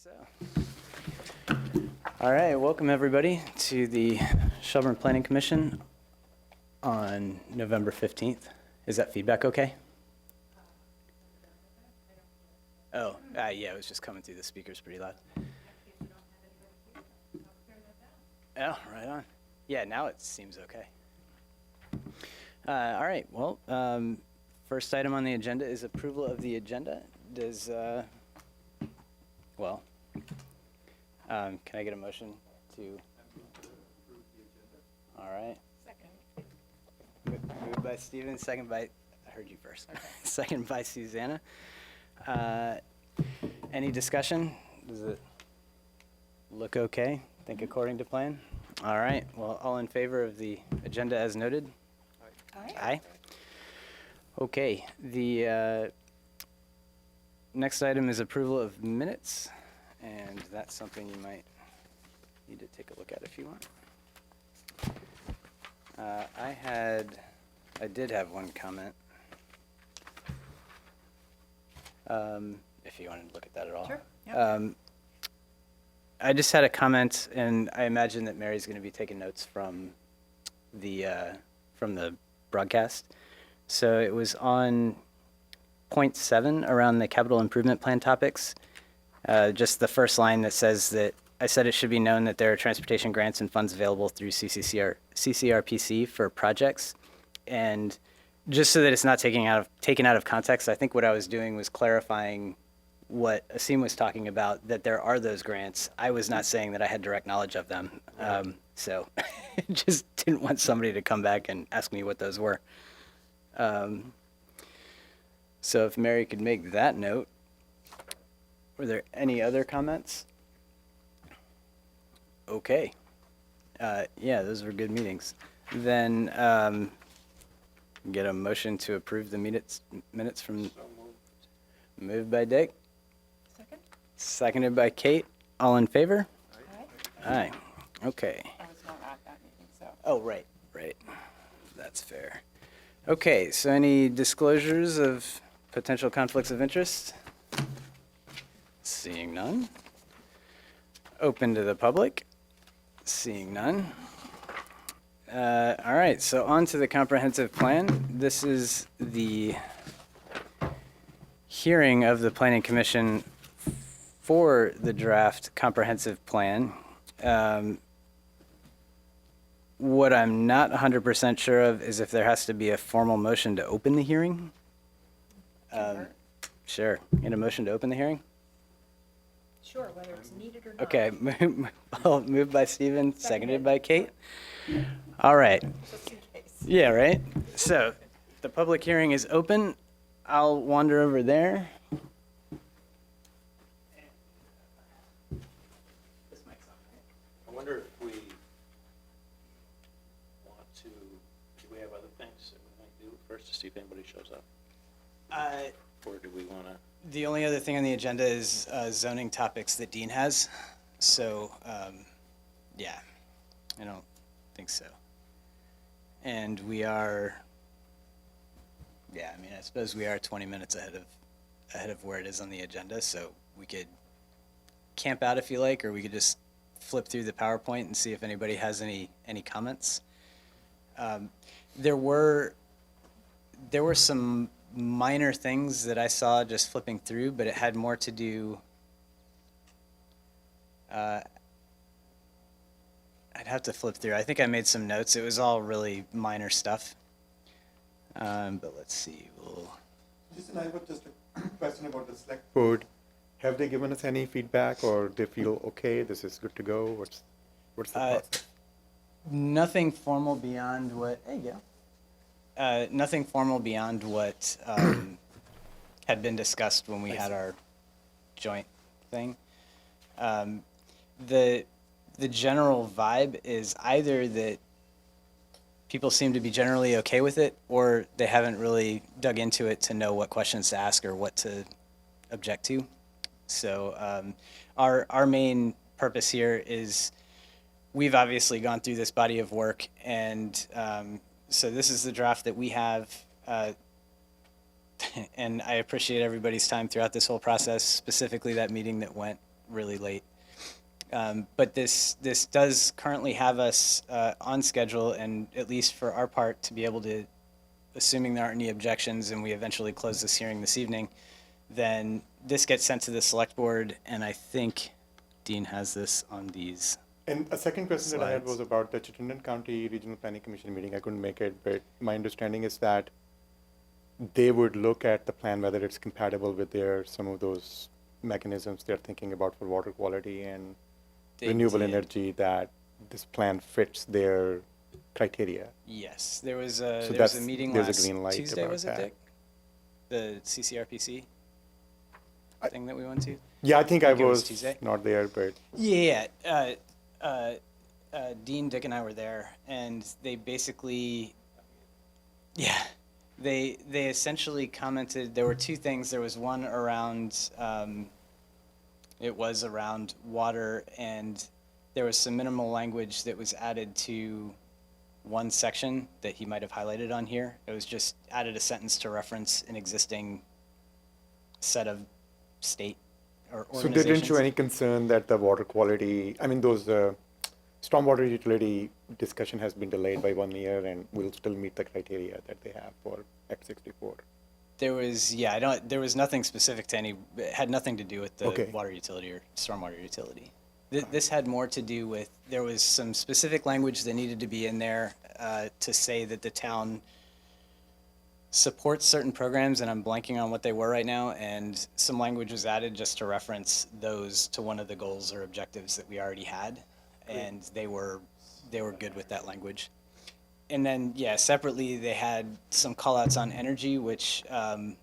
So, all right, welcome everybody to the Shelburne Planning Commission on November 15th. Is that feedback okay? Oh, yeah, it was just coming through the speakers pretty loud. Oh, right on. Yeah, now it seems okay. All right, well, first item on the agenda is approval of the agenda. Does, can I get a motion to? All right. Second. Moved by Steven, second by, I heard you first. Okay. Second by Susanna. Any discussion? Does it look okay? Think according to plan? All right, well, all in favor of the agenda as noted? Aye. Aye. Okay, the next item is approval of minutes, and that's something you might need to take a look at if you want. I did have one comment. If you wanted to look at that at all. Sure. Yep. I just had a comment, and I imagine that Mary's going to be taking notes from the broadcast. So it was on point 7 around the capital improvement plan topics. Just the first line that says that I said it should be known that there are transportation grants and funds available through CCRPC for projects. And just so that it's not taken out of context, I think what I was doing was clarifying what Asim was talking about, that there are those grants. I was not saying that I had direct knowledge of them. So just didn't want somebody to come back and ask me what those were. So if Mary could make that note. Were there any other comments? Okay. Yeah, those were good meetings. Then get a motion to approve the minutes from. Moved by Dick. Second. Seconded by Kate. All in favor? Aye. Aye. Okay. I was not at that meeting, so. Oh, right. That's fair. Okay, so any disclosures of potential conflicts of interest? Seeing none. Open to the public? Seeing none. All right, so on to the comprehensive plan. This is the hearing of the Planning Commission for the draft comprehensive plan. What I'm not 100% sure of is if there has to be a formal motion to open the hearing. Sure. Need a motion to open the hearing? Sure, whether it's needed or not. Okay, moved by Steven, seconded by Kate. All right. Just in case. Yeah, right? So the public hearing is open. I'll wander over there. This mic's on, right? I wonder if we want to, do we have other things that we might do first to see if anybody shows up? Or do we want to? The only other thing on the agenda is zoning topics that Dean has. So, yeah, I don't think so. And we are, yeah, I mean, I suppose we are 20 minutes ahead of where it is on the agenda. So we could camp out if you like, or we could just flip through the PowerPoint and see if anybody has any comments. There were some minor things that I saw just flipping through, but it had more to do, I'd have to flip through. I think I made some notes. It was all really minor stuff. But let's see. Jason, I have just a question about the select board. Have they given us any feedback, or they feel okay, this is good to go? What's the process? Nothing formal beyond what, there you go. Nothing formal beyond what had been discussed when we had our joint thing. The general vibe is either that people seem to be generally okay with it, or they haven't really dug into it to know what questions to ask or what to object to. So our main purpose here is we've obviously gone through this body of work, and so this is the draft that we have, and I appreciate everybody's time throughout this whole process, specifically that meeting that went really late. But this does currently have us on schedule, and at least for our part, to be able to, assuming there aren't any objections and we eventually close this hearing this evening, then this gets sent to the select board, and I think Dean has this on these. And a second question that I had Slides. was about the Chittenden County Regional Planning Commission meeting. I couldn't make it, but my understanding is that they would look at the plan, whether it's compatible with some of those mechanisms they're thinking about for water quality and They renewable did. energy, that this plan fits their criteria. Yes, there was a that's- meeting there's a last green light Tuesday, about was it, that. Dick? The CCRPC thing that we went to? Yeah, I think I Think it was was Tuesday? not there, but Yeah, Dean, Dick, and I were there, and they basically, yeah, they essentially commented. There were two things. There was one around, it was around water, and there was some minimal language that was added to one section that he might have highlighted on here. It was just added a sentence to reference an existing set of state or so organizations. they didn't show any concern that the water quality, I mean, those stormwater utility discussion has been delayed by 1 year and will still meet the criteria that they have for Act 64. There was, there was nothing specific to any, it had nothing to do with the Okay. water utility or stormwater utility. This had more to do with, there was some specific language that needed to be in there to say that the town supports certain programs, and I'm blanking on what they were right now, and some language was added just to reference those to one of the goals or objectives that we already had, and they were good with that language. And then, separately, they had some call-outs on energy, which I'll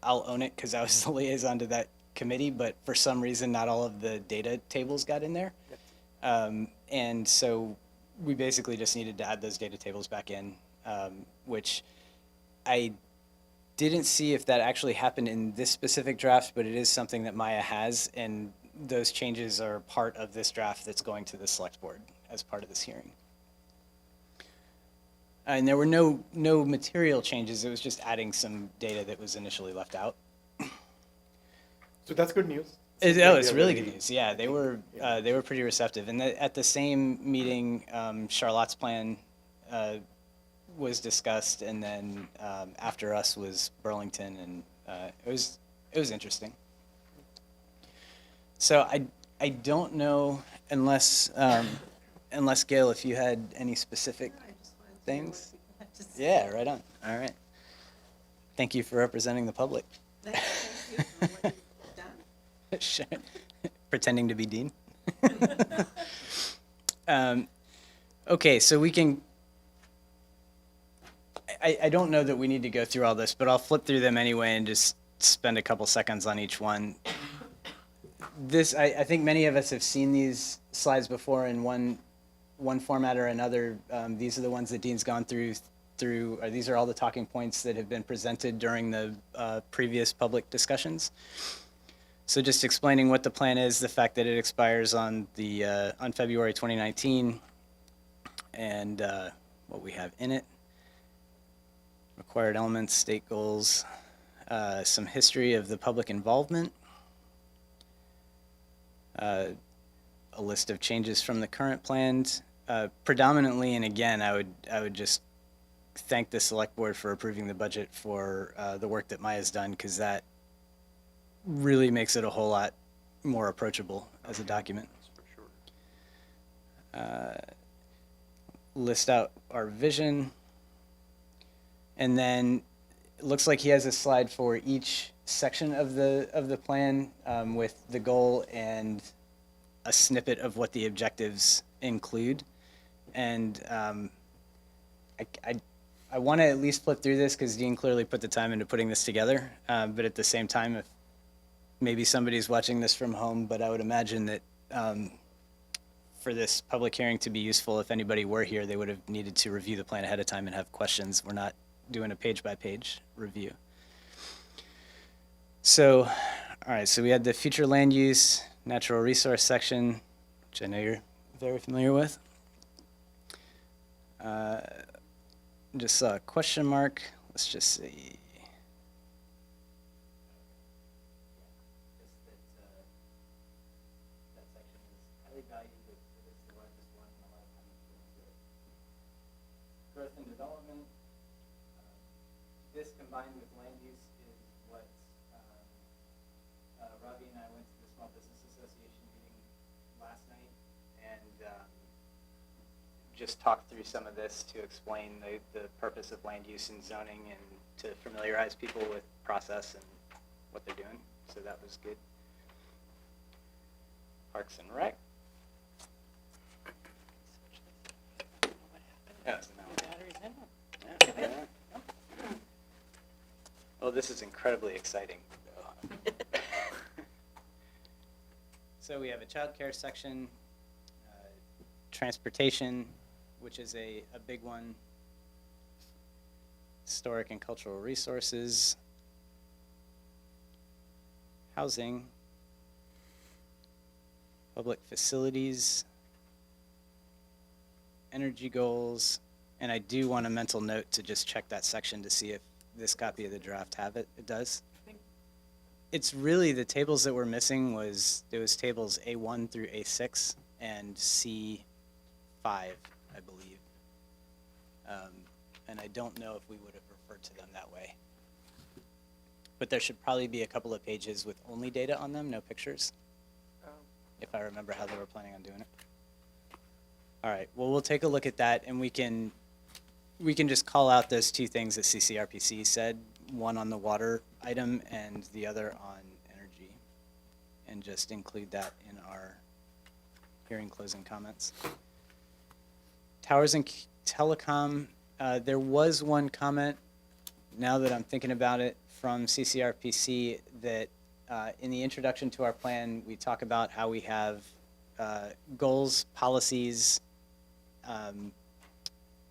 own it because I was the liaison to that committee, but for some reason, not all of the data tables got in there. And so we basically just needed to add those data tables back in, which I didn't see if that actually happened in this specific draft, but it is something that Maya has, and those changes are part of this draft that's going to the select board as part of this hearing. And there were no material changes. It was just adding some data that was initially left out. So that's good news. It's really good news. Yeah, they were pretty receptive. And at the same meeting, Charlotte's plan was discussed, and then after us was Burlington, and it was interesting. So I don't know unless Gail, if you had any specific things. Yeah, right on. All right. Thank you for representing the public. Thank you for what you've done. Sure. Pretending to be Dean. Okay, so we can. I don't know that we need to go through all this, but I'll flip through them anyway and just spend a couple seconds on each one. I think many of us have seen these slides before in one format or another. These are the ones that Dean's gone through. These are all the talking points that have been presented during the previous public discussions. So just explaining what the plan is, the fact that it expires on February 2019, and what we have in it. Required elements, state goals, some history of the public involvement, a list of changes from the current plans, predominantly, and again, I would just thank the select board for approving the budget for the work that Maya's done, because that really makes it a whole lot more approachable as a document. That's for sure. List out our vision, and then it looks like he has a slide for each section of the plan with the goal and a snippet of what the objectives include. And I want to at least flip through this because Dean clearly put the time into putting this together. But at the same time, if maybe somebody's watching this from home, but I would imagine that for this public hearing to be useful, if anybody were here, they would have needed to review the plan ahead of time and have questions. We're not doing a page-by-page review. So, all right, so we had the future land use, natural resource section, which I know you're very familiar with. Just saw a question mark. Let's just see. value, but it is the largest one, and a lot of time put into it. Growth and development. This combined with land use is what Ravi and I went to the Small Business Association meeting last night and just talked through some of this to explain the purpose of land use and zoning and to familiarize people with process and what they're doing. So that was good. Parks and Rec. Yeah, so now well, this is incredibly exciting. So we have a child care section, transportation, which is a big one, historic and cultural resources, housing, public facilities, energy goals, and I do want a mental note to just check that section to see if this copy of the draft have it. It does. It's really the tables that were missing was there was tables A1 through A6 and C5, I believe. And I don't know if we would have referred to them that way. But there should probably be a couple of pages with only data on them, no pictures, if I remember how they were planning on doing it. All right, well, we'll take a look at that, and we can just call out those two things that CCRPC said, one on the water item and the other on energy, and just include that in our hearing closing comments. Towers and telecom, there was one comment, now that I'm thinking about it, from CCRPC that in the introduction to our plan, we talk about how we have goals, policies,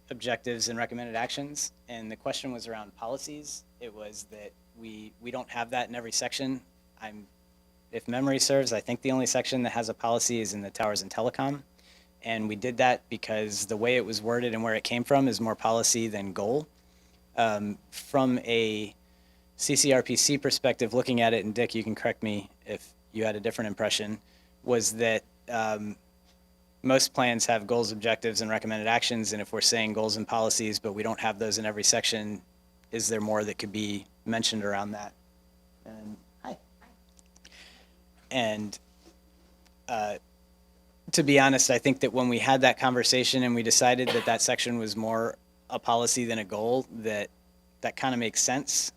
objectives, and recommended actions. And the question was around policies. It was that we don't have that in every section. If memory serves, I think the only section that has a policy is in the towers and telecom. And we did that because the way it was worded and where it came from is more policy than goal. From a CCRPC perspective, looking at it, and Dick, you can correct me if you had a different impression, was that most plans have goals, objectives, and recommended actions, and if we're saying goals and policies, but we don't have those in every section, is there more that could be mentioned around that? And hi. And to be honest, I think that when we had that conversation and we decided that that section was more a policy than a goal, that kind of makes sense.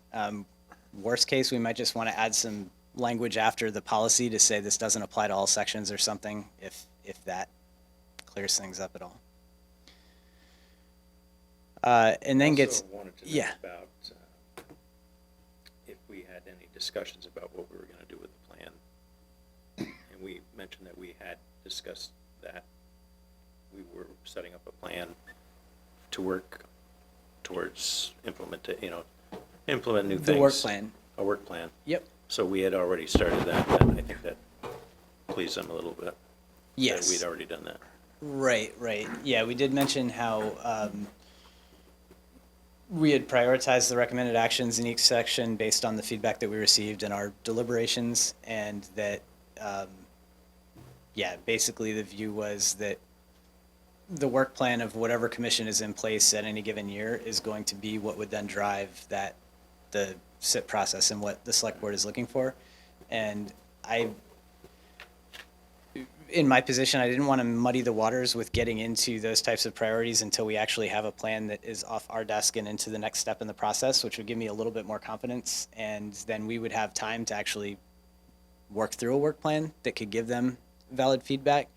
Worst case, we might just want to add some language after the policy to say this doesn't apply to all sections or something, if that clears things up at all. And then Also wanted to know yeah. about if we had any discussions about what we were going to do with the plan. And we mentioned that we had discussed that. We were setting up a plan to work towards implement new things. The work plan. A work plan. Yep. So we had already started that, and I think that pleased them a little bit. Yes. That we'd already done that. Right. Yeah, we did mention how we had prioritized the recommended actions in each section based on the feedback that we received in our deliberations, and that, basically the view was that the work plan of whatever commission is in place at any given year is going to be what would then drive the SIP process and what the select board is looking for. And in my position, I didn't want to muddy the waters with getting into those types of priorities until we actually have a plan that is off our desk and into the next step in the process, which would give me a little bit more confidence. And then we would have time to actually work through a work plan that could give them valid feedback.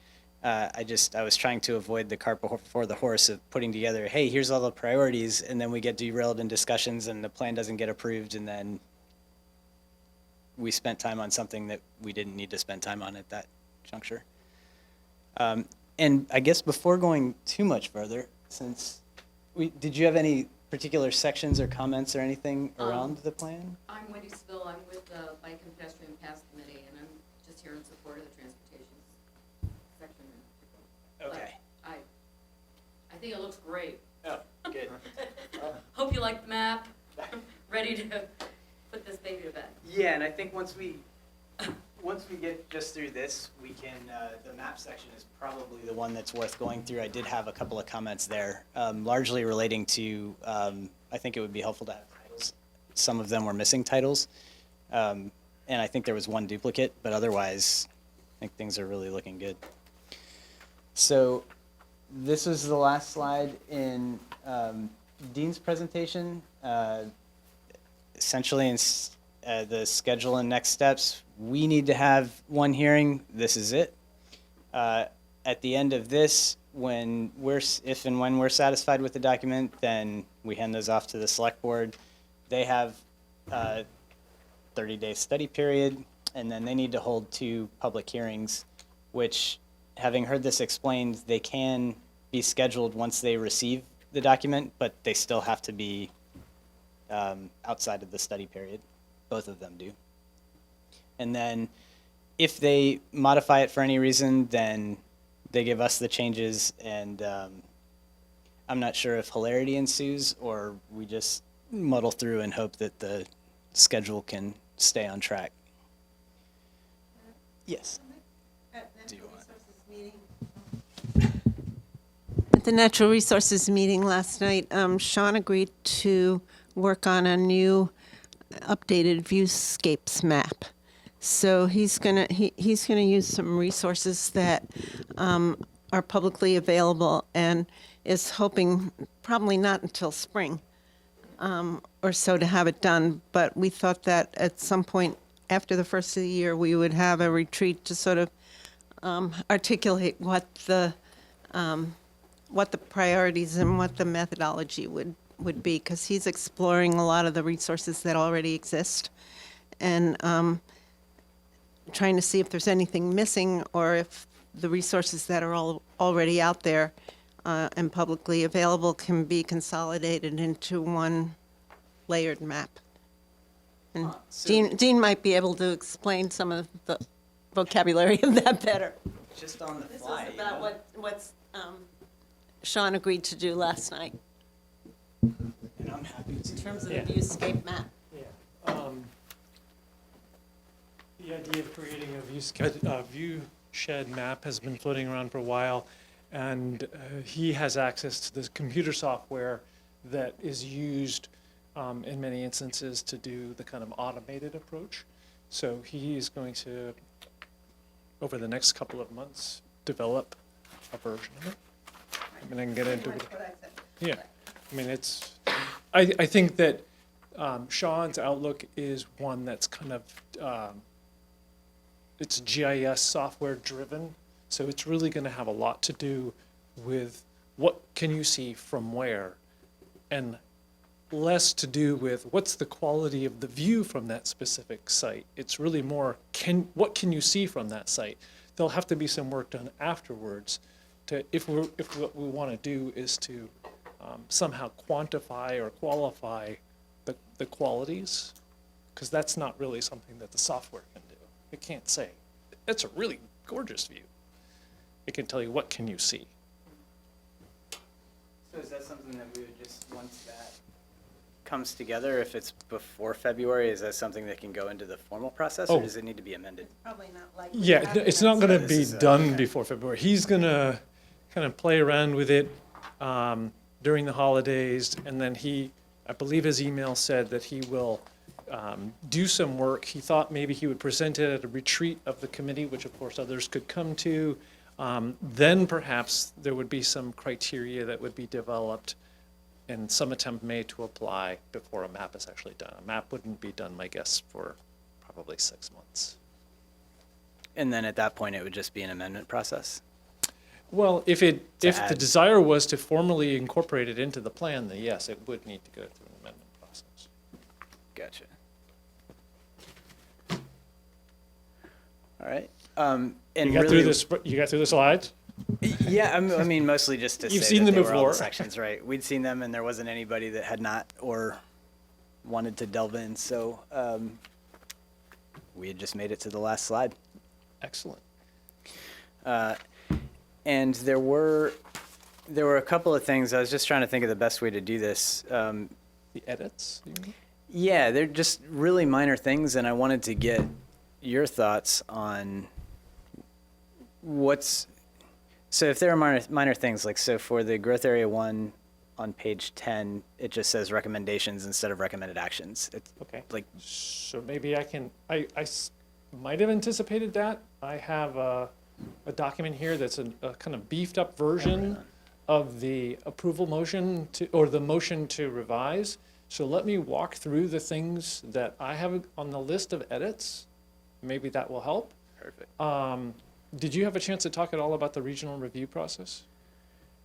I was trying to avoid the cart before the horse of putting together, hey, here's all the priorities, and then we get derailed in discussions and the plan doesn't get approved, and then we spent time on something that we didn't need to spend time on at that juncture. And I guess before going too much further, did you have any particular sections or comments or anything around the plan? I'm Wendy Spill. I'm with the Bike and Pedestrian Paths Committee, and I'm just here in support of the transportation section. Okay. But I think it looks great. Oh, good. Hope you like the map. Ready to put this baby to bed. Yeah, and I think once once we get just through this, we can, the map section is probably the one that's worth going through. I did have a couple of comments there, largely relating to, I think it would be helpful to have titles. Some of them were missing titles. And I think there was one duplicate, but otherwise, I think things are really looking good. So this was the last slide in Dean's presentation. Essentially, the schedule and next steps, we need to have one hearing. This is it. At the end of this, if and when we're satisfied with the document, then we hand those off to the select board. They have a 30-day study period, and then they need to hold 2 public hearings, which, having heard this explained, they can be scheduled once they receive the document, but they still have to be outside of the study period. Both of them do. And then if they modify it for any reason, then they give us the changes, and I'm not sure if hilarity ensues or we just muddle through and hope that the schedule can stay on track. Yes. Do you want? At the Natural Resources meeting last night, Sean agreed to work on a new updated viewscapes map. So he's gonna use some resources that are publicly available, and is hoping probably not until spring or so to have it done. But we thought that at some point after the first of the year, we would have a retreat to sort of articulate what the priorities and what the methodology would be, because he's exploring a lot of the resources that already exist, and trying to see if there's anything missing, or if the resources that are already out there and publicly available can be consolidated into one layered map. And Dean might be able to explain some of the vocabulary of that better. Just on the This fly. is about what Sean agreed to do last night And I'm happy to. in terms of the Yeah. viewscape map. Yeah. The idea of creating a view shed map has been floating around for a while, and he has access to this computer software that is used in many instances to do the kind of automated approach. So he is going to, over the next couple of months, develop a version of it. I mean, I can get into it. Yeah, I mean, I think that Sean's outlook is one that's kind of, it's GIS software driven, so it's really gonna have a lot to do with what can you see from where, and less to do with what's the quality of the view from that specific site. It's really more, what can you see from that site? There'll have to be some work done afterwards to, if what we want to do is to somehow quantify or qualify the qualities, because that's not really something that the software can do. It can't say, it's a really gorgeous view. It can tell you, what can you see? So is that something that we would just, once that comes together, if it's before February, is that something that can go into the formal process, or Oh. does it need to be amended? Probably not likely. Yeah, it's not gonna This be is, done okay. before February. He's gonna kind of play around with it during the holidays, and then I believe his email said that he will do some work. He thought maybe he would present it at a retreat of the committee, which of course others could come to. Then perhaps there would be some criteria that would be developed and some attempt made to apply before a map is actually done. A map wouldn't be done, my guess, for probably 6 months. And then at that point, it would just be an amendment process? Well, if the add. desire was to formally incorporate it into the plan, then yes, it would need to go through an amendment process. Gotcha. All right. And You got really, through the slides? yeah, I mean, mostly just to You've say seen that them they were all the before. sections, right? We'd seen them, and there wasn't anybody that had not or wanted to delve in. So we had just made it to the last slide. Excellent. And there were a couple of things. I was just trying to think of the best way to do this. The edits? You mean? Yeah, they're just really minor things, and I wanted to get, your thoughts on so if there are minor things, like, so for the growth area 1 on page 10, it just says recommendations instead of recommended actions. It's Okay. like, So maybe might have anticipated that. I have a document here that's a kind of beefed up version of the approval motion or the motion to revise. So let me walk through the things that I have on the list of edits. Maybe that will help. perfect. Did you have a chance to talk at all about the regional review process?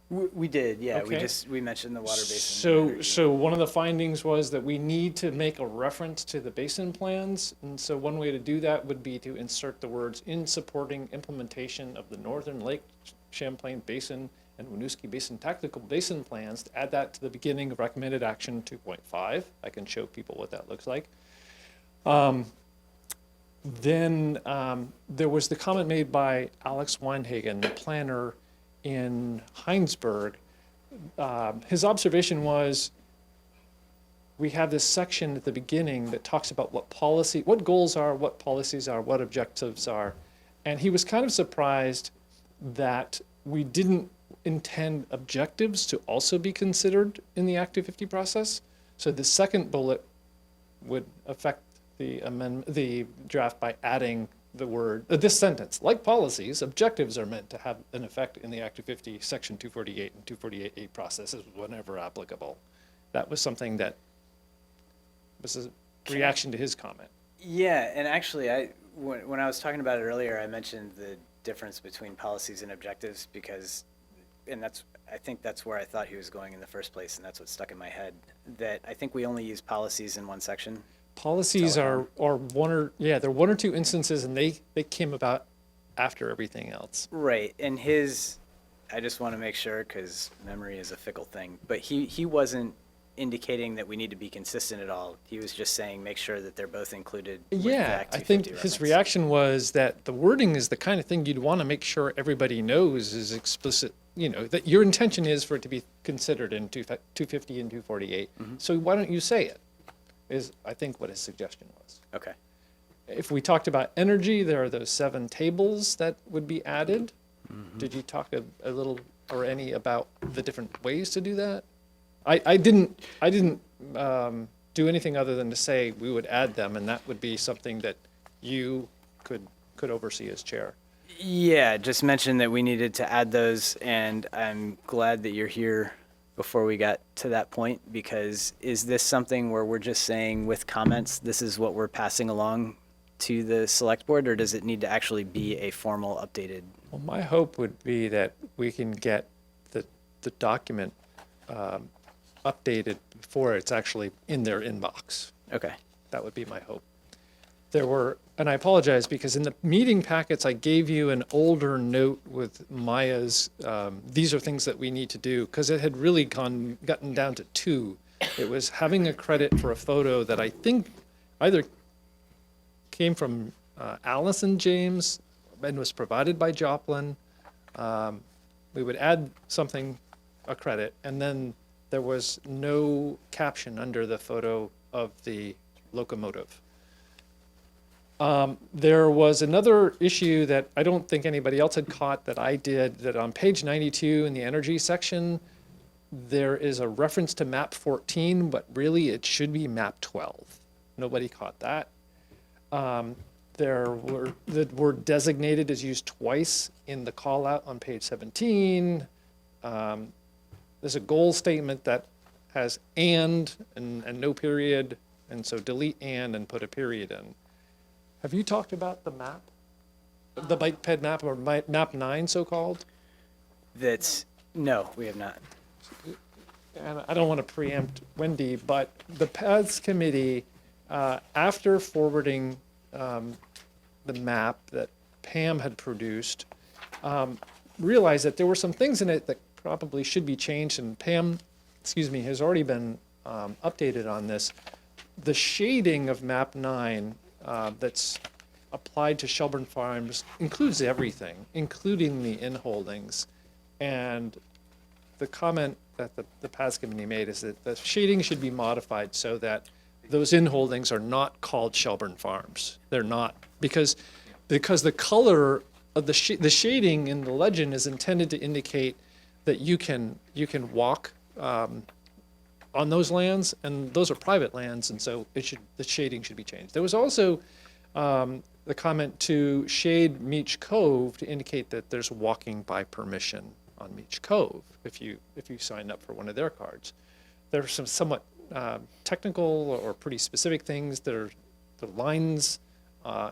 We did, yeah. Okay. We mentioned the water basin. So one of the findings was that we need to make a reference to the basin plans. And so one way to do that would be to insert the words "in supporting implementation of the Northern Lake Champlain Basin and Winooski Basin Tactical Basin Plans," to add that to the beginning of recommended action 2.5. I can show people what that looks like. Then there was the comment made by Alex Weinhagen, the planner in Heinsberg. His observation was, we have this section at the beginning that talks about what goals are, what policies are, what objectives are. And he was kind of surprised that we didn't intend objectives to also be considered in the Act 250 process. So the second bullet would affect the draft by adding the word, this sentence: like policies, objectives are meant to have an effect in the Act 250, Section 248 and 248A processes whenever applicable. That was something that was a reaction to his comment. Yeah, and actually, when I was talking about it earlier, I mentioned the difference between policies and objectives I think that's where I thought he was going in the first place, and that's what stuck in my head, that I think we only use policies in one section. Policies are they're one or two instances, and they came about after everything else. Right, and I just want to make sure, because memory is a fickle thing, but he wasn't indicating that we need to be consistent at all. He was just saying make sure that they're both included with the Yeah, Act I 250 think his reference. reaction was that the wording is the kind of thing you'd want to make sure everybody knows is explicit, that your intention is for it to be considered in 250 and 248. So why don't you say it, is I think what his suggestion was. Okay. If we talked about energy, there are those 7 tables that would be added. Did you talk a little or any about the different ways to do that? I didn't do anything other than to say we would add them, and that would be something that you could oversee as chair. Yeah, just mentioned that we needed to add those, and I'm glad that you're here before we got to that point, because is this something where we're just saying with comments, this is what we're passing along to the select board, or does it need to actually be a formal updated? Well, my hope would be that we can get the document updated before it's actually in their inbox. Okay. That would be my hope. And I apologize, because in the meeting packets, I gave you an older note with Maya's, these are things that we need to do, because it had really gotten down to 2. It was having a credit for a photo that I think either came from Allison James and was provided by Joplin. We would add a credit, and then there was no caption under the photo of the locomotive. There was another issue that I don't think anybody else had caught that I did, that on page 92 in the energy section, there is a reference to map 14, but really it should be map 12. Nobody caught that. The word designated is used twice in the call out on page 17. There's a goal statement that has and no period, and so delete and put a period in. Have you talked about the map? The bike ped map, or map 9 so-called? No, we have not. And I don't want to preempt Wendy, but the Paths Committee, after forwarding the map that Pam had produced, realized that there were some things in it that probably should be changed, and Pam, has already been updated on this. The shading of map 9 that's applied to Shelburne Farms includes everything, including the inholdings. And the comment that the Paths Committee made is that the shading should be modified so that those in-holdings are not called Shelburne Farms. They're not, because the color of the shading in the legend is intended to indicate that you can walk on those lands, and those are private lands, and so the shading should be changed. There was also the comment to shade Meech Cove to indicate that there's walking by permission on Meech Cove if you signed up for one of their cards. There are some somewhat technical or pretty specific things that are the lines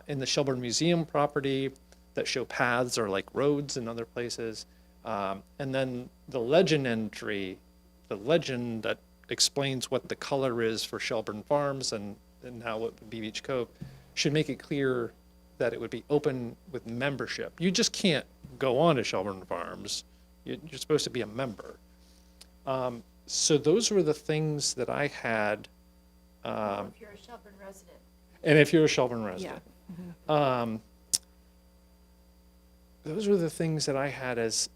in the Shelburne Museum property that show paths or like roads in other places. And then the legend entry, the legend that explains what the color is for Shelburne Farms and how it would be Beach Cove, should make it clear that it would be open with membership. You just can't go on to Shelburne Farms. You're supposed to be a member. So those were the things that I had. If you're a Shelburne resident. And if you're a Shelburne resident. Those were the things that I had as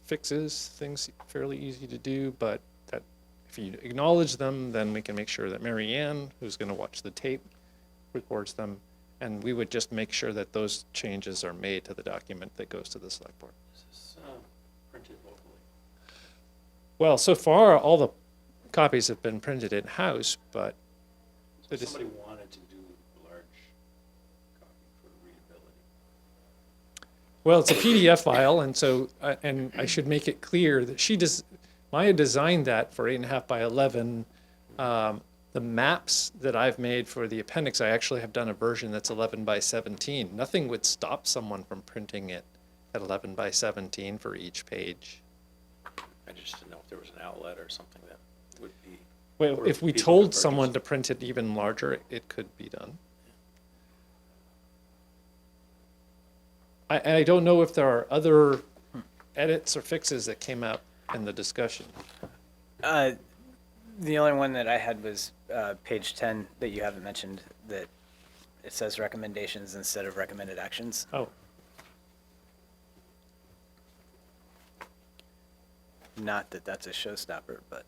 fixes, things fairly easy to do, but that if you acknowledge them, then we can make sure that Mary Ann, who's going to watch the tape, records them, and we would just make sure that those changes are made to the document that goes to the select board. Is this printed locally? Well, so far, all the copies have been printed in-house, but So it is- somebody wanted to do a large copy for readability. well, it's a PDF file, and so, and I should make it clear that Maya designed that for 8.5 by 11. The maps that I've made for the appendix, I actually have done a version that's 11 by 17. Nothing would stop someone from printing it at 11 by 17 for each page. I just didn't know if there was an outlet or something that would be. Well, for if we people to told purchase. someone to print it even larger, it could be done. I don't know if there are other edits or fixes that came out in the discussion. The only one that I had was page 10 that you haven't mentioned, that it says recommendations instead of recommended actions. Oh, Not that that's a showstopper, but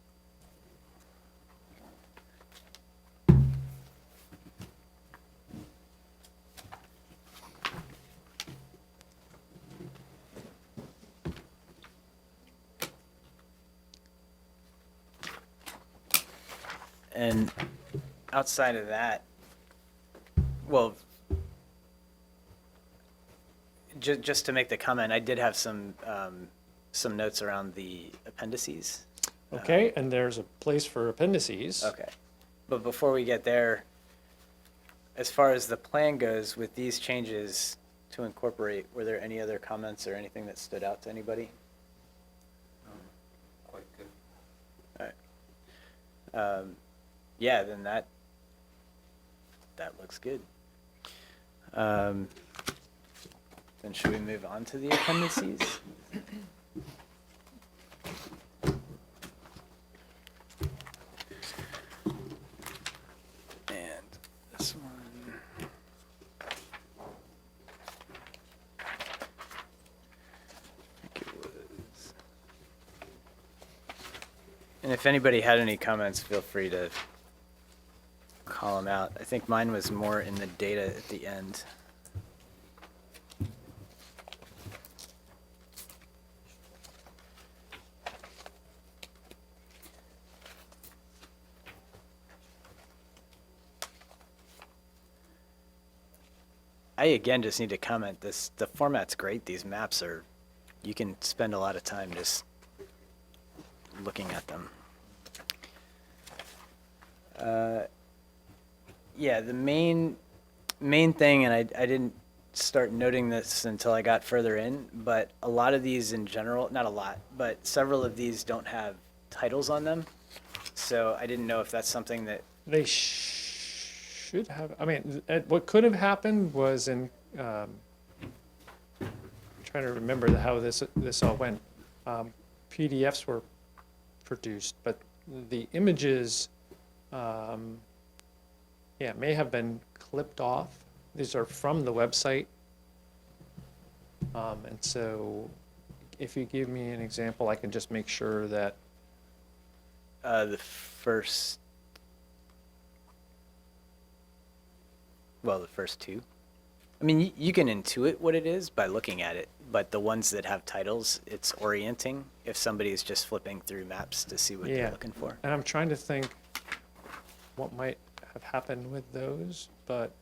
and outside of that, well, just to make the comment, I did have some notes around the appendices. okay, and there's a place for appendices. Okay. But before we get there, as far as the plan goes, with these changes to incorporate, were there any other comments or anything that stood out to anybody? Quite good. All right. Yeah, then that looks good. Then should we move on to the appendices? And this one. I think it was. And if anybody had any comments, feel free to call them out. I think mine was more in the data at the end. I again just need to comment the format's great. These maps are, you can spend a lot of time just looking at them. Yeah, the main thing, and I didn't start noting this until I got further in, but a lot of these in general, not a lot, but several of these don't have titles on them. So I didn't know if that's something that, They should have, I mean, what could have happened was I'm trying to remember how this all went. PDFs were produced, but the images, may have been clipped off. These are from the website. And so if you give me an example, I can just make sure that the first, well, the first two. I mean, you can intuit what it is by looking at it, but the ones that have titles, it's orienting if somebody is just flipping through maps to see what they're Yeah. looking for. And I'm trying to think what might have happened with those, but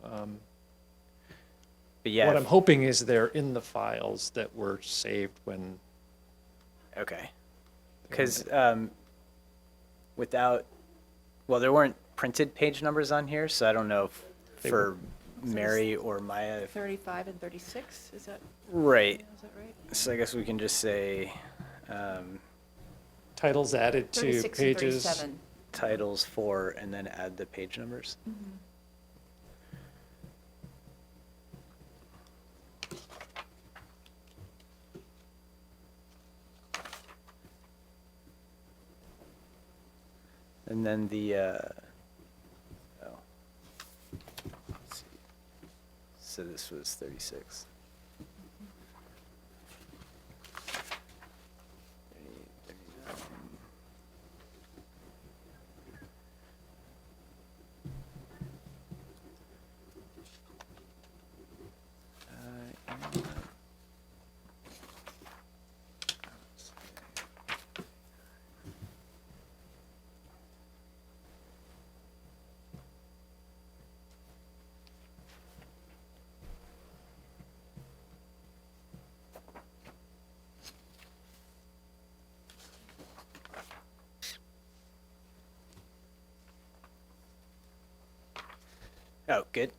But yeah, what I'm hoping is they're in the files that were saved when. okay. Because without, well, there weren't printed page numbers on here, so I don't know if They for Mary or Maya. 35 and 36, is that Right. right? So I guess we can just say Titles added to 36 and pages. 37. titles for, and then add the page numbers. And then the, oh, let's see. So this was 36. 39. You know what? Let's see. Oh, good.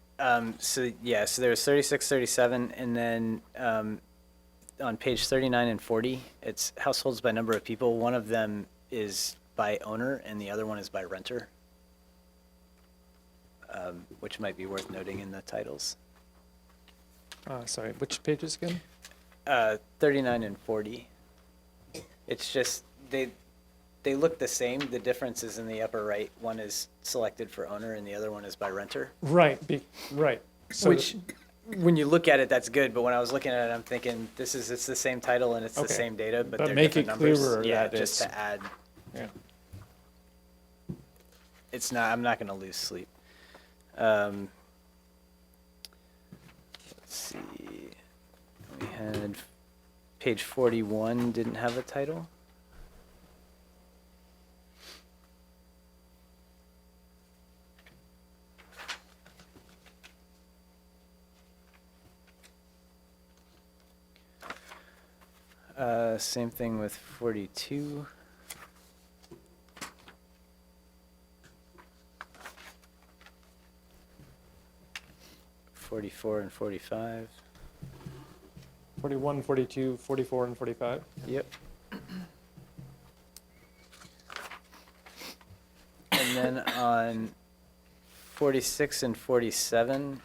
So yeah, so there was 36, 37, and then on page 39 and 40, it's households by number of people. One of them is by owner, and the other one is by renter, which might be worth noting in the titles. Sorry, which pages again? 39 and 40. It's just they look the same. The difference is in the upper right. One is selected for owner, and the other one is by renter. Right, right. So Which, when you look at it, that's good. But when I was looking at it, I'm thinking it's the same title and it's the Okay. same data, but But they're make different it numbers. clearer Yeah, that just it's- to add. yeah. It's not. I'm not going to lose sleep. Let's see. We had page 41 didn't have a title. Same thing with 42. '44 and 45. 41, 42, 44, and 45. Yep. And then on 46 and 47,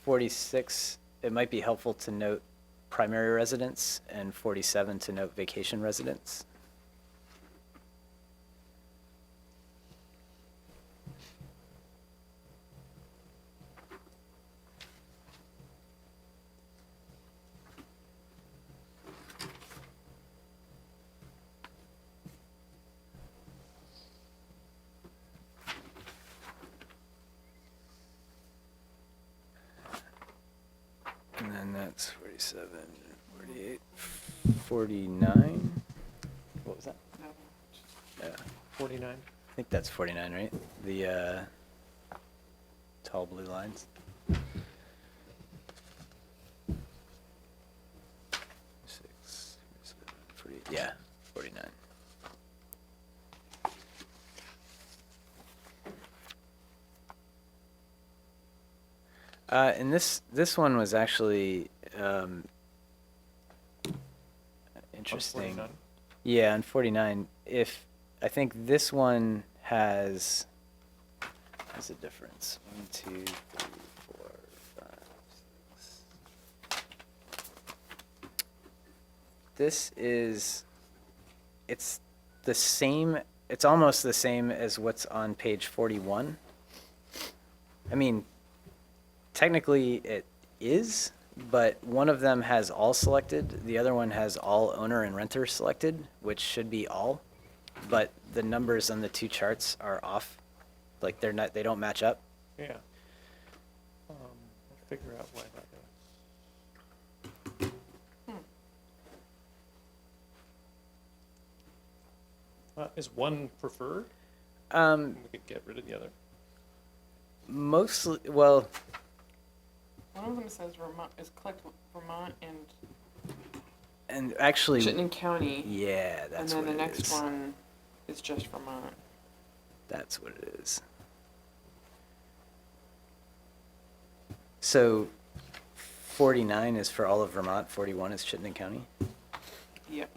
46, it might be helpful to note primary residence, and 47 to note vacation residence. And then that's 47, 48, 49. What was that? Yeah, 49. I think that's 49, right? The tall blue lines. 6, 47, 48. Yeah, 49. And this one was actually interesting. 49. Yeah, on 49, I think this one has a difference. 1, 2, 3, 4, 5, 6. This is, it's the same, it's almost the same as what's on page 41. I mean, technically it is, but one of them has all selected, the other one has all owner and renter selected, which should be all. but the numbers on the two charts are off. Like they don't match up. Yeah. I'll figure out why that is. Is one preferred? We could get rid of the other. Mostly, well, One of them says Vermont, is clicked Vermont and actually, Chittenden County. yeah, that's And what then the it next is. one is just Vermont. That's what it is. So 49 is for all of Vermont, 41 is Chittenden County. Yep.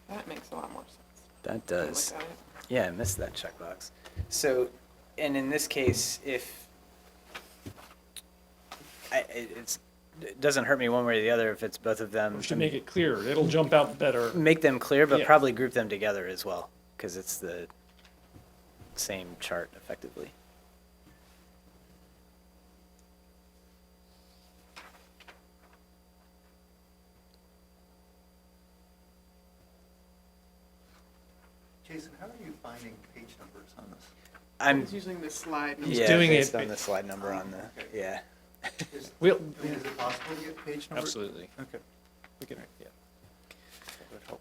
That makes a lot more sense. That When you does. look at it. Yeah, I missed that checkbox. So, and in this case, if it doesn't hurt me one way or the other if it's both of them. We should make it clear. It'll jump out better. Make them clear, but Yeah. probably group them together as well, because it's the same chart effectively. Jason, how are you finding page numbers on this? I'm He's using this slide. He's yeah, doing based it on the slide number on the yeah. We'll, I mean, is it possible to get page numbers? Absolutely. Okay. We can, yeah. That would help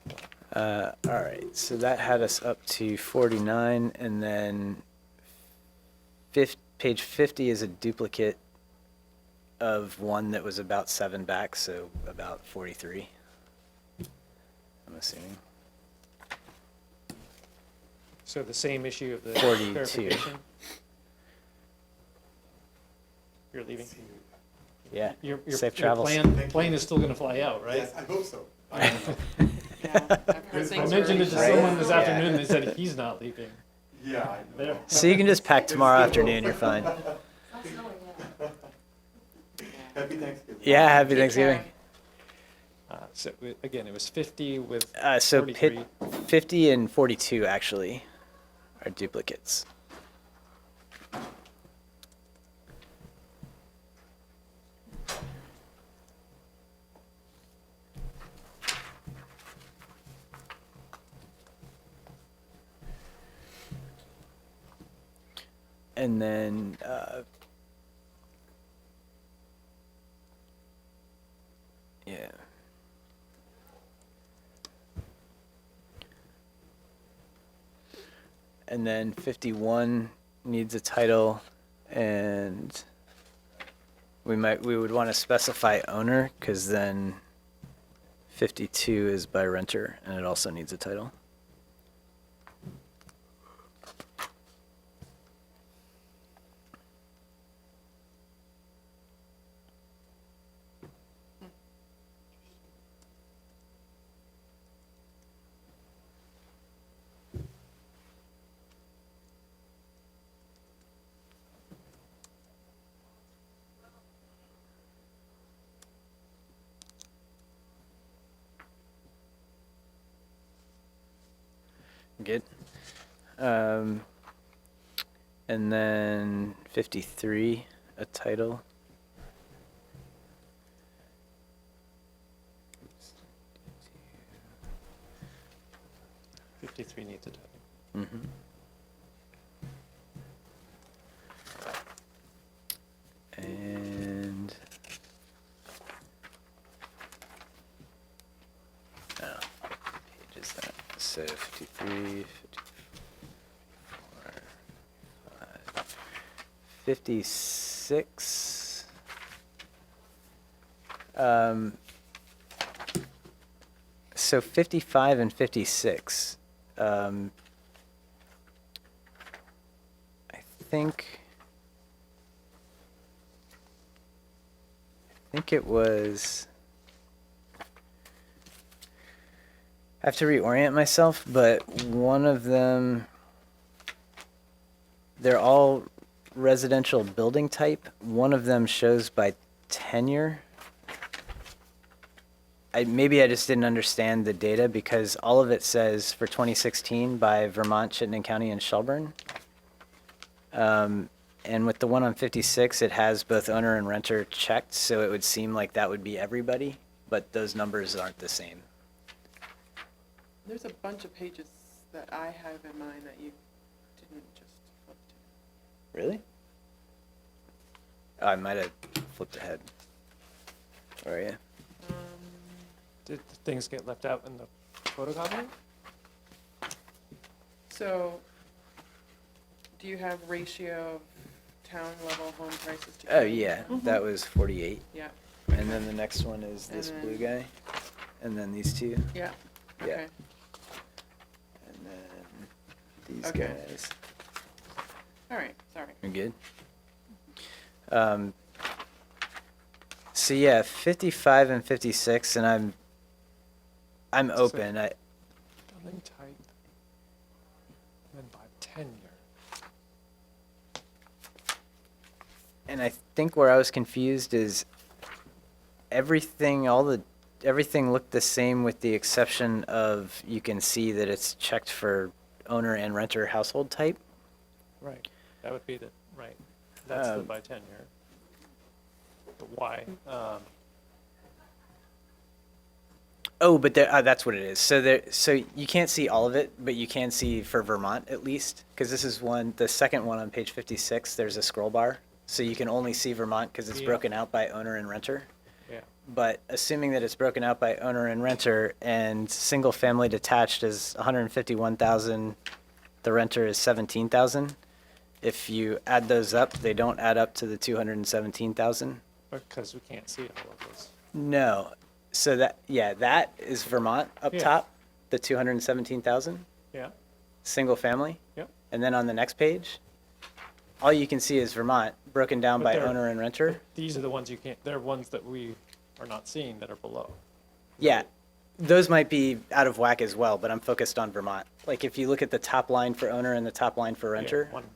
a lot. All right, so that had us up to 49, and then page 50 is a duplicate of one that was about 7 back, so about 43, I'm assuming. so the same issue of the 42. clarification. You're leaving. Yeah, Your safe travels. plane is still going to fly out, right? I hope so. Yeah, I've heard I things mentioned it to already. someone this Yeah. afternoon, they said he's not leaving. Yeah, I There. So you can just pack tomorrow afternoon, you're fine. Not snowing yet. Happy Thanksgiving. Yeah, happy Take Thanksgiving. care. So again, it was 50 with So 43. 50 and 42 actually are duplicates. And then yeah. And then 51 needs a title, and we would want to specify owner, because then 52 is by renter, and it also needs a title. Good. And then 53, a title. Mm-hmm. 53 needs a title. Mm-hmm. And oh, page is that? So 53, 54, 55, 56. So 55 and 56. I think it was. I have to reorient myself, but one of them, they're all residential building type. One of them shows by tenure. Maybe I just didn't understand the data, because all of it says for 2016 by Vermont, Chittenden County, and Shelburne. And with the one on 56, it has both owner and renter checked, so it would seem like that would be everybody, but those numbers aren't the same. There's a bunch of pages that I have in mind that you didn't just flip to. Really? Oh, I might have flipped ahead. Where are you? Did things get left out in the photocopy? So, do you have ratio of town level home prices to? Oh, county? yeah, that was 48. Yeah, And then the next one is this And blue then- guy. And then these two. yeah, Yeah. okay. And then these Okay. guys. All right, sorry. You're good. So yeah, 55 and 56, and I'm open. Building type. And then by tenure. And I think where I was confused is everything looked the same with the exception of you can see that it's checked for owner and renter household type. Right, that would be right, that's the Um, by tenure. But why? Oh, but that's what it is. So you can't see all of it, but you can see for Vermont at least, because this is the second one on page 56. There's a scroll bar, so you can only see Vermont because it's Yeah. broken out by owner and renter. Yeah, But assuming that it's broken out by owner and renter, and single family detached is 151,000, the renter is 17,000. If you add those up, they don't add up to the 217,000. because we can't see all of those. No. So that is Vermont up Yeah. top, the 217,000, Yeah, single family. yep. And then on the next page, all you can see is Vermont broken down But by they're- owner and renter. These are the ones you can't, they're ones that we are not seeing that are below. Yeah. Those might be out of whack as well, but I'm focused on Vermont. Like if you look at the top line for owner and the top line for Yeah, renter, one,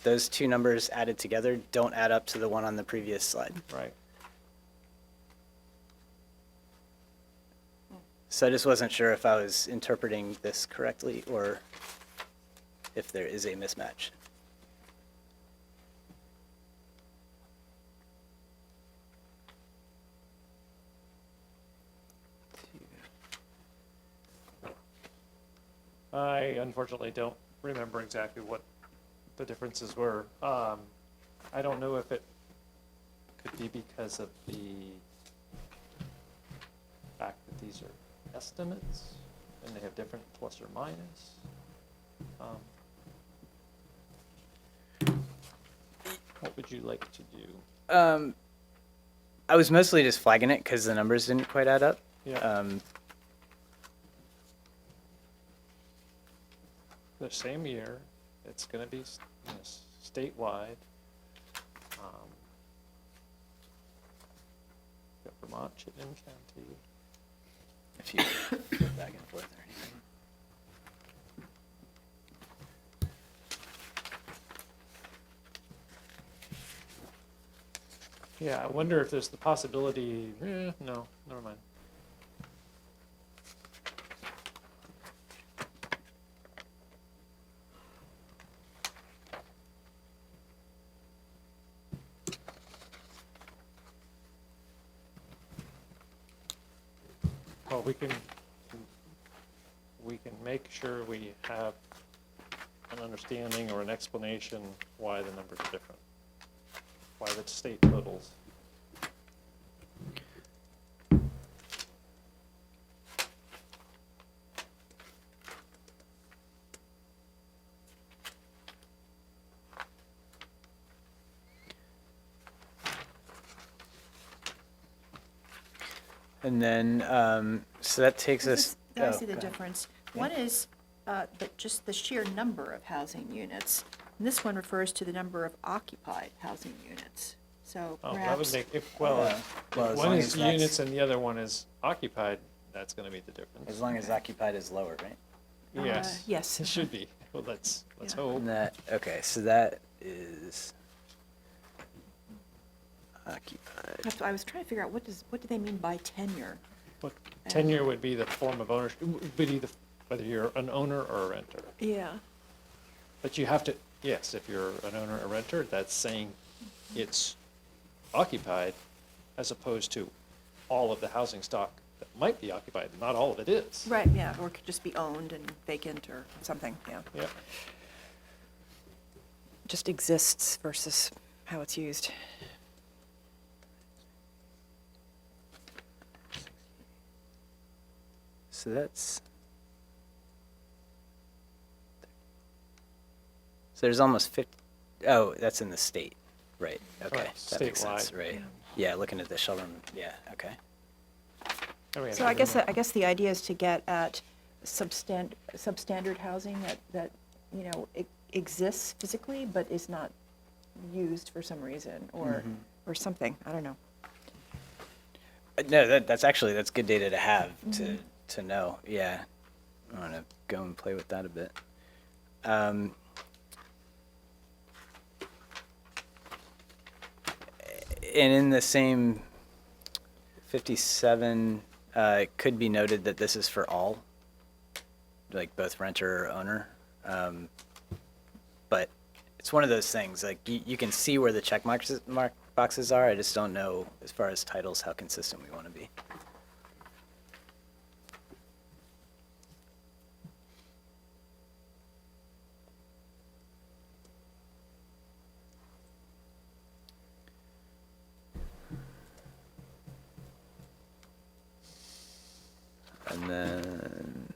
those two numbers added together don't add up to the one on the previous slide. right. So I just wasn't sure if I was interpreting this correctly or if there is a mismatch. I unfortunately don't remember exactly what the differences were. I don't know if it could be because of the fact that these are estimates and they have different plus or minus. What would you like to do? I was mostly just flagging it because the numbers didn't quite add up. Yeah, the same year, it's gonna be statewide. Got Vermont, Chittenden County. If you go back and forth or anything. Yeah, I wonder if there's the possibility, no, never mind. Well, we can make sure we have an understanding or an explanation why the numbers are different, why the state totals. And then, so that takes us. I oh, see the go ahead. difference. One is just the sheer number of housing units. And this one refers to the number of occupied housing units. So Oh, that would perhaps, make, if well, as one long is as that's- units and the other one is occupied, that's gonna be the difference. As long as occupied is lower, right? Yes. yes. It should be. Well, let's Yeah. hope. And that, okay, so that is occupied. I was trying to figure out what do they mean by tenure? But tenure would be the form of ownership, would be whether you're an owner or a renter. Yeah. But you have to, yes, if you're an owner or renter, that's saying it's occupied as opposed to all of the housing stock that might be occupied. Not all of it is. Right, yeah, or it could just be owned and vacant or something, yeah. Yeah. Just exists versus how it's used. So that's. So there's almost 50. Oh, that's in the state, right? Okay, Right, that makes sense, statewide. right? Yeah, looking at the Shelburne. Yeah, okay. So I guess the idea is to get at substandard housing that, you know, exists physically but is not used for some reason or something, I don't know. No, that's good data to have to know. Yeah, I want to go and play with that a bit. And in the same 57, it could be noted that this is for all, like both renter or owner. But it's one of those things, like you can see where the check boxes are. I just don't know, as far as titles, how consistent we want to be. And then,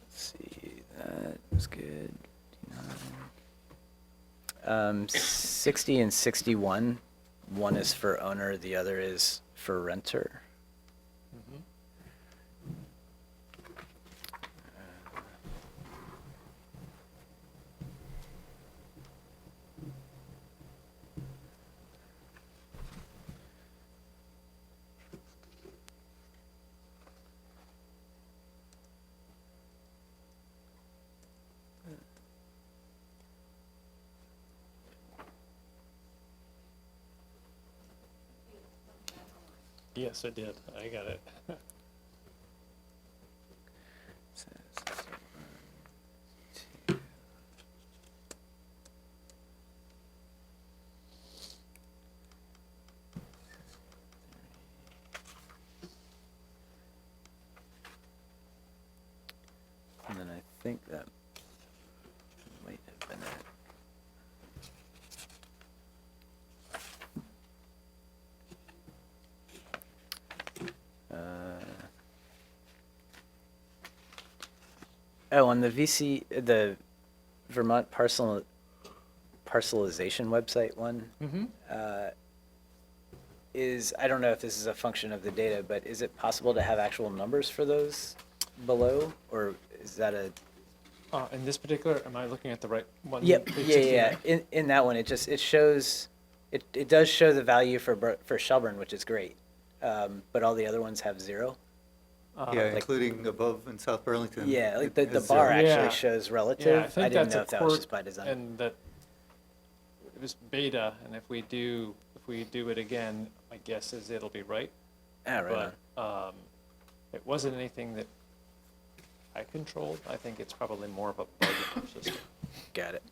let's see, that was good. 60 and 61, one is for owner, the other is for renter. Yes, it did. I got it. And then I think that might have been it. Oh, on the the Vermont parcelization website one, I don't know if this is a function of the data, but is it possible to have actual numbers for those below, or is that a? In this particular, am I looking at the right one? Yep. Page Yeah. 69? In that one, it shows, it does show the value for Shelburne, which is great, but all the other ones have zero. Yeah, like- including above in South Burlington. Yeah, like the it has bar zero. actually Yeah. shows Yeah, relative. I think didn't that's know a if that was quirk, just by design. and that it was beta, and if we do it again, my guess is it'll be right. Ah, right on. But it wasn't anything that I controlled. I think it's probably more of a bug in our system. Got it.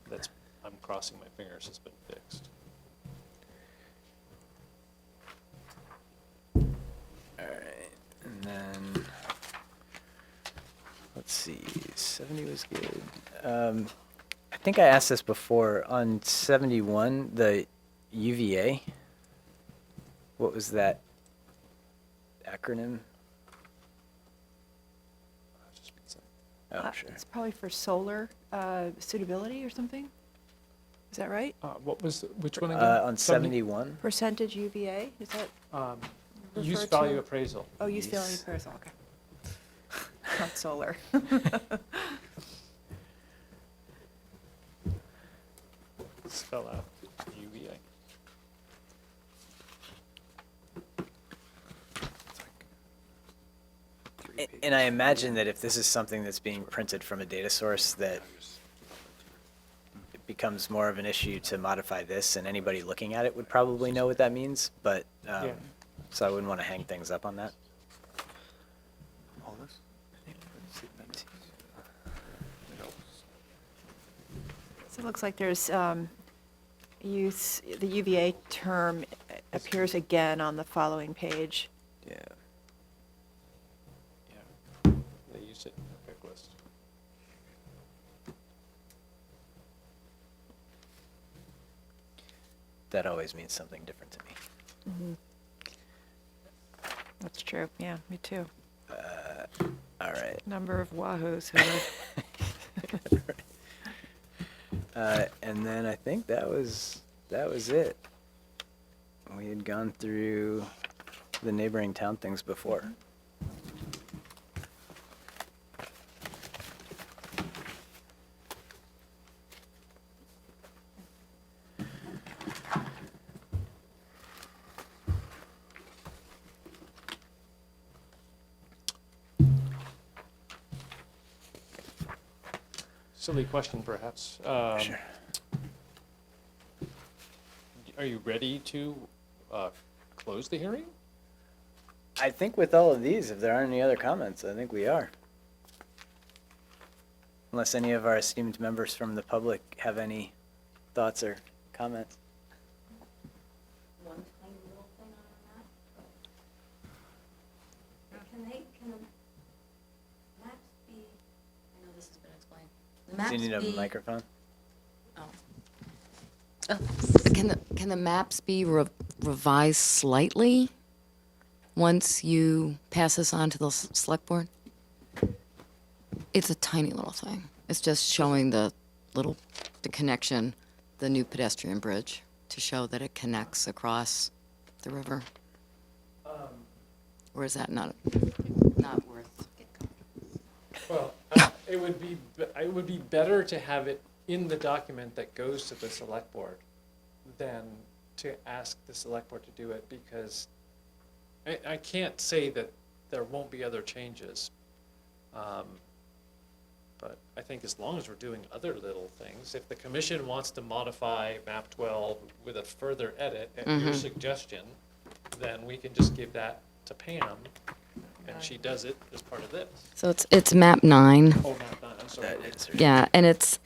I'm crossing my fingers, has been fixed. All right, and then let's see. 70 was good. I think I asked this before on 71. The UVA. What was that acronym? Oh, sure. It's probably for solar suitability or something? Is that right? Which one again? On 71. Percentage UVA, is that? Use refer value to- appraisal. Oh, use value Use- appraisal, okay. Not solar. Spell out UVA. And I imagine that if this is something that's being printed from a data source, that it becomes more of an issue to modify this, and anybody looking at it would probably know what that means. But Yeah. so I wouldn't want to hang things up on that. All this? So it looks like there's, use, the UVA term appears again on the following page. Yeah. Yeah, they use it in the pick list. That always means something different to me. That's true, yeah, me too. All right. Number of wahoos who live. And then I think that was it. We had gone through the neighboring town things before. Silly question, perhaps. Sure. Are you ready to close the hearing? I think with all of these, if there aren't any other comments, I think we are. Unless any of our esteemed members from the public have any thoughts or comments. One tiny little thing on that. Can the maps be, I know this has been explained. The Do you need a maps be- microphone? Can the maps be revised slightly once you pass this on to the select board? It's a tiny little thing. It's just showing the connection, the new pedestrian bridge, to show that it connects across the river. Or is that not worth? Well, it would be better to have it in the document that goes to the select board than to ask the select board to do it, because I can't say that there won't be other changes. But I think as long as we're doing other little things, if the commission wants to modify map 12 with a further edit at your suggestion, then we can just give that to Pam, and she does it as part of this. So it's map 9. Oh, map 9, I'm sorry. That is, right. Yeah, and it's.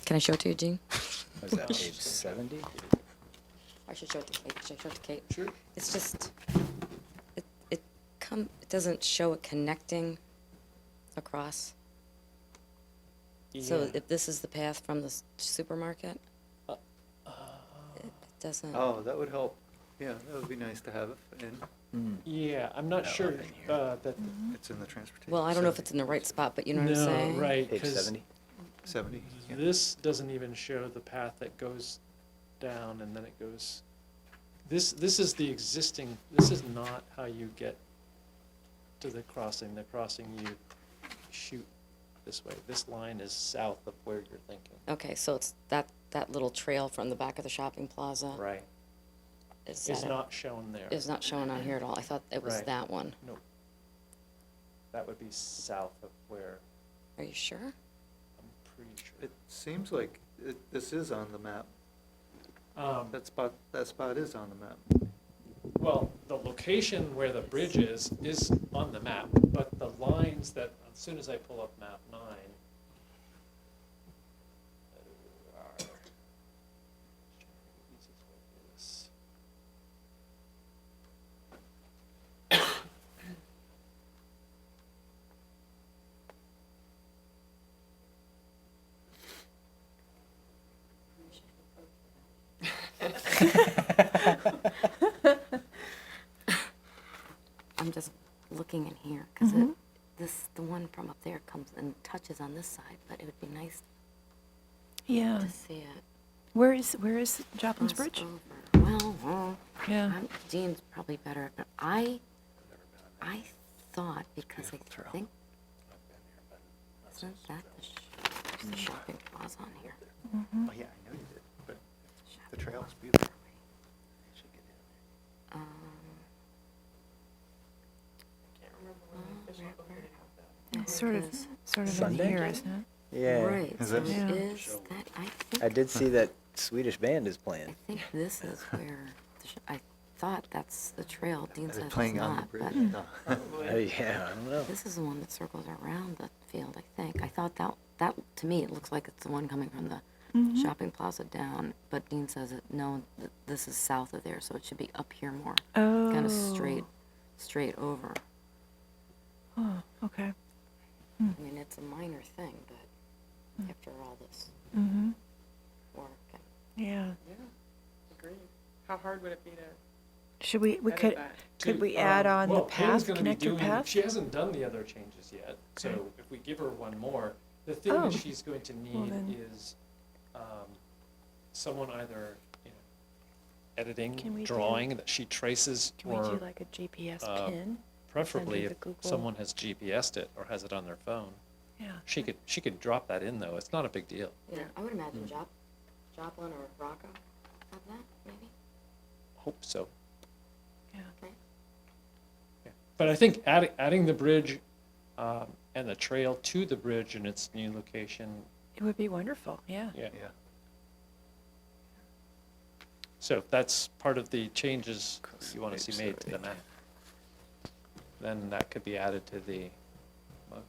Can I show it to you, Jean? Was that page 70? I should show it to Kate. Should I show it to Kate? Sure. It's just, it doesn't show it connecting across. So Yeah. if this is the path from the supermarket, it doesn't. Oh, that would help. Yeah, that would be nice to have in, Yeah, I'm not No, sure up in here. that, it's in the transportation. Well, I don't know if it's in the right spot, but you know what I'm no, saying? right, Page 'cause 70? 70, yeah. this doesn't even show the path that goes down and then it goes, this is the existing, this is not how you get to the crossing. The crossing, you shoot this way. This line is south of where you're thinking. Okay, so it's that little trail from the back of the shopping plaza. Right. Is It's that not shown there. is not shown on here at all. I thought it was Right. that one. Nope. That would be south of where, Are you sure? I'm pretty sure. It seems like this is on the map. That spot is on the map. Well, the location where the bridge is on the map, but the lines that, as soon as I pull up map 9, are, I'm just looking in here because the one from up there comes and touches on this side, but it would be nice Yeah. to see it. Where is Joplin's cross Bridge? over. Well, Yeah. Jean's probably better, but I thought, because I think, isn't that there's the shopping plaza on here? Oh, yeah, I know you did, but the trail's beautiful. Sort of in Sunday? here, isn't it? Yeah. Right, Is so it? Yeah. is that, I think. I did see that Swedish band is I playing. think this is where, I thought that's the trail. Dean Are said they it's playing on the not, bridge? but No. Oh, yeah, I don't know. this is the one that circles around the field, I think. I thought that that, to me, it looks like it's the one coming from the shopping plaza down, but Dean says that, no, this is south of there, so it should be up here more. Oh. Kind of straight over. Oh, okay. I mean, it's a minor thing, but after all this Mm-hmm. work. Yeah. Yeah, agreed. How hard would it be to Should we edit could, that? could we add on the well, Pam's path, gonna be connector doing- path? She hasn't done the other changes yet, so Okay. if we give her one more, the thing Oh. that she's going to Well, need then- is someone either, editing, Can we do- drawing that she traces, Can we do or like a GPS uh, pin? preferably the if Google- someone has GPS'd it or has it on their phone. Yeah. She could drop that in, though. It's not a big deal. Yeah, I would imagine Joplin or Rocco have that, maybe? Hope so. Yeah. Okay. Yeah. But I think adding the bridge and the trail to the bridge in its new location, It would be wonderful, yeah. yeah. So if that's part of the changes you want to see made to the map, then that could be added to the motion.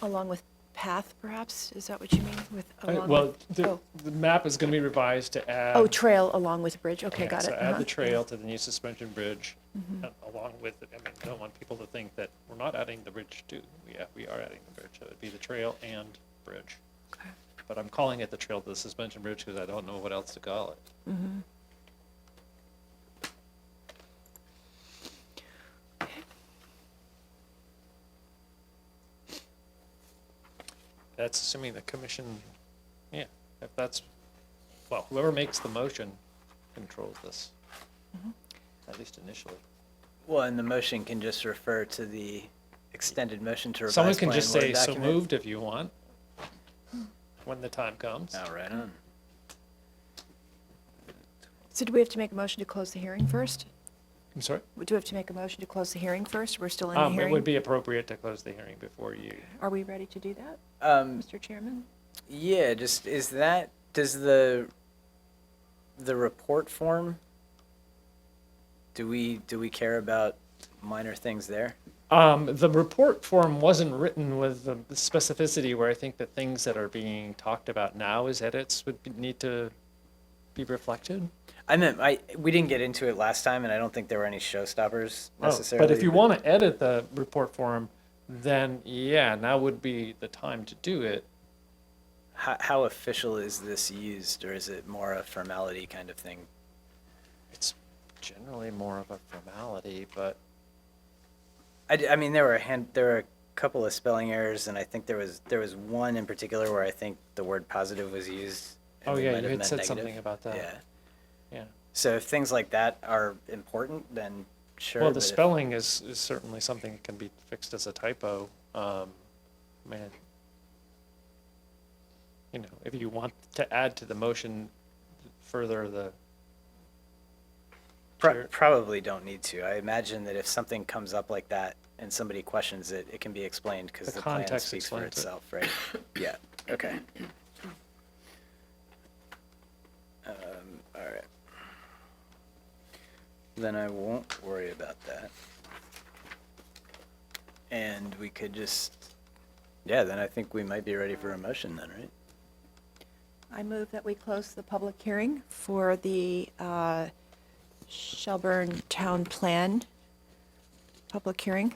Along with path, perhaps? Is that what you mean with along Well, with? the, Oh. the map is going to be revised to add. Oh, trail along with bridge. Okay, Yeah, got so it. add Uh-huh. the trail to the new suspension bridge, Mm-hmm. along with, I mean, I don't want people to think that we're not adding the bridge too. Yeah, we are adding the bridge. So it'd be the trail and bridge. Okay. But I'm calling it the trail to the suspension bridge because I don't know what else to call it. Mhm. That's assuming the commission, yeah, if that's, well, whoever makes the motion controls this, at least initially. Well, and the motion can just refer to the extended motion to revise Someone can plan just Word say, so document. moved if you want, when the time comes. Oh, right on. So do we have to make a motion to close the hearing first? I'm sorry? Do we have to make a motion to close the hearing first? We're still in the It hearing? would be appropriate to close the hearing before you. Are we ready to do that, Mr. Chairman? Yeah, just, does the report form, do we care about minor things there? The report form wasn't written with the specificity where I think the things that are being talked about now as edits need to be reflected. I meant, we didn't get into it last time, and I don't think there were any showstoppers necessarily. But if you want to edit the report form, then yeah, now would be the time to do it. How official is this used, or is it more a formality kind of thing? It's generally more of a formality, but I mean, there were a couple of spelling errors, and I think there was one in particular where I think the word positive was used. and oh it yeah, might you have had meant said negative. something about that. Yeah. Yeah. So if things like that are important, then sure. Well, the but if- spelling is certainly something that can be fixed as a typo. Man, if you want to add to the motion further the chair- Probably don't need to. I imagine that if something comes up like that and somebody questions it, it can be explained because The the plan context speaks for explains it. itself, right? Yeah, okay. All right. Then I won't worry about that. And we could just, yeah, then I think we might be ready for a motion then, right? I move that we close the public hearing for the Shelburne Town Plan public hearing.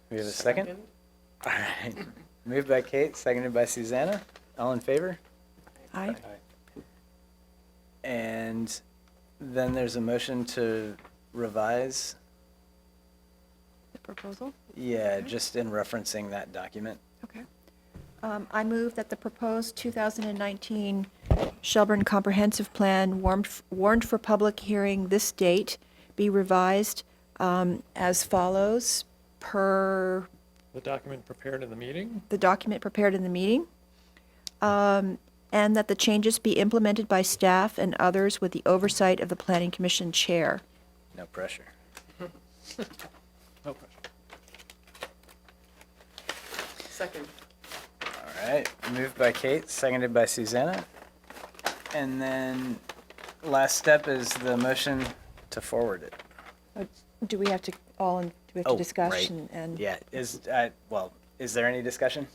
We have a second? All right. Moved by Kate, seconded by Susanna. All in favor? Aye. And then there's a motion to revise. The proposal? Yeah, just in referencing that document. Okay. I move that the proposed 2019 Shelburne Comprehensive Plan warned for public hearing this date be revised as follows per the document prepared in the meeting. the document prepared in the meeting. and that the changes be implemented by staff and others with the oversight of the Planning Commission Chair. No pressure. No pressure. Second. All right, moved by Kate, seconded by Susanna. And then last step is the motion to forward it. Do we have to do we have to Oh, discuss right. and? Yeah, well, is there any discussion?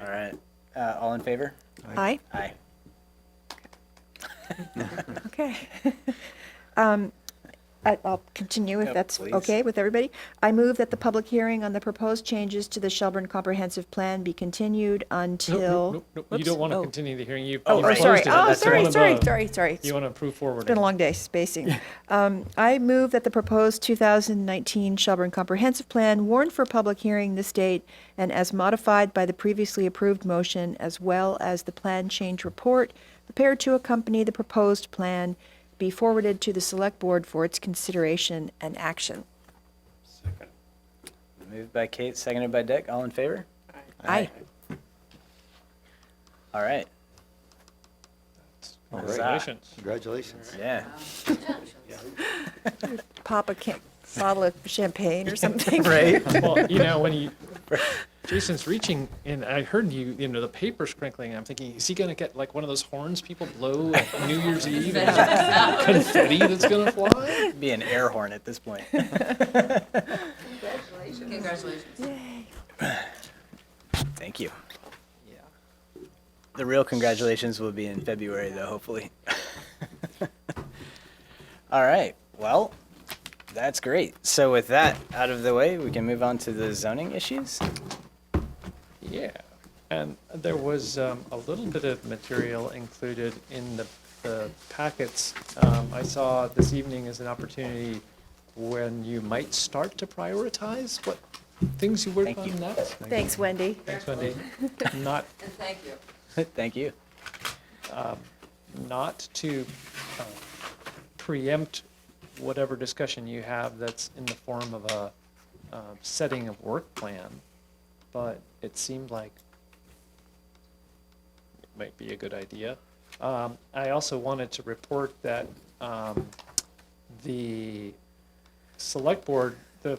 All right, all in favor? Aye? Aye. Okay. I'll continue if Yep, that's please. okay with everybody. I move that the public hearing on the proposed changes to the Shelburne Comprehensive Plan be continued until. Nope. You Whoops. don't want to Oh. continue the hearing. You've Oh, you've oh, right. sorry. closed it. Oh, That's the one sorry. above. You want to approve forward. It's been a long day spacing. I move that the proposed 2019 Shelburne Comprehensive Plan warned for public hearing this date and as modified by the previously approved motion, as well as the plan change report prepared to accompany the proposed plan, be forwarded to the Select Board for its consideration and action. Second. Moved by Kate, seconded by Dick, all in favor? Aye. All right, Congratulations. Congratulations. yeah. Pop a bottle of champagne or something. Right? Well, when Jason's reaching, and I heard the paper sprinkling, I'm thinking, is he going to get like one of those horns people blow at New Year's Eve? And just confetti that's going to fly? Be an air horn at this point. Congratulations. Thank you. Yeah. The real congratulations will be in February, though, hopefully. All right. Well, that's great. So with that out of the way, we can move on to the zoning issues. Yeah, and there was a little bit of material included in the packets. I saw this evening as an opportunity when you might start to prioritize what things you work Thank you. on next. Thanks, Wendy. Thanks, Wendy. Not And thank you. Thank you. not to preempt whatever discussion you have that's in the form of a setting of work plan, but it seemed like it might be a good idea. I also wanted to report that the select board, the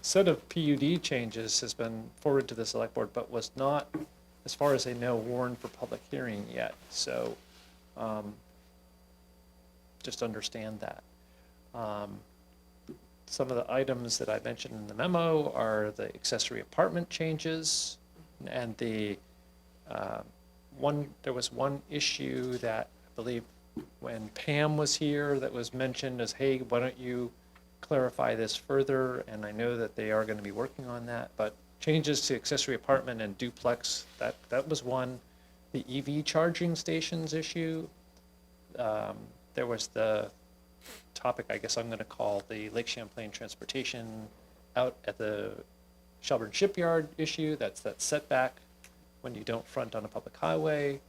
set of PUD changes has been forwarded to the select board, but was not, as far as I know, warned for public hearing yet. So just understand that. Some of the items that I mentioned in the memo are the accessory apartment changes, and the there was one issue that I believe when Pam was here that was mentioned as, hey, why don't you clarify this further? And I know that they are going to be working on that, but changes to accessory apartment and duplex, that was one. The EV charging stations issue, there was the topic I guess I'm going to call the Lake Champlain transportation out at the Shelburne shipyard issue. That's that setback when you don't front on a public highway.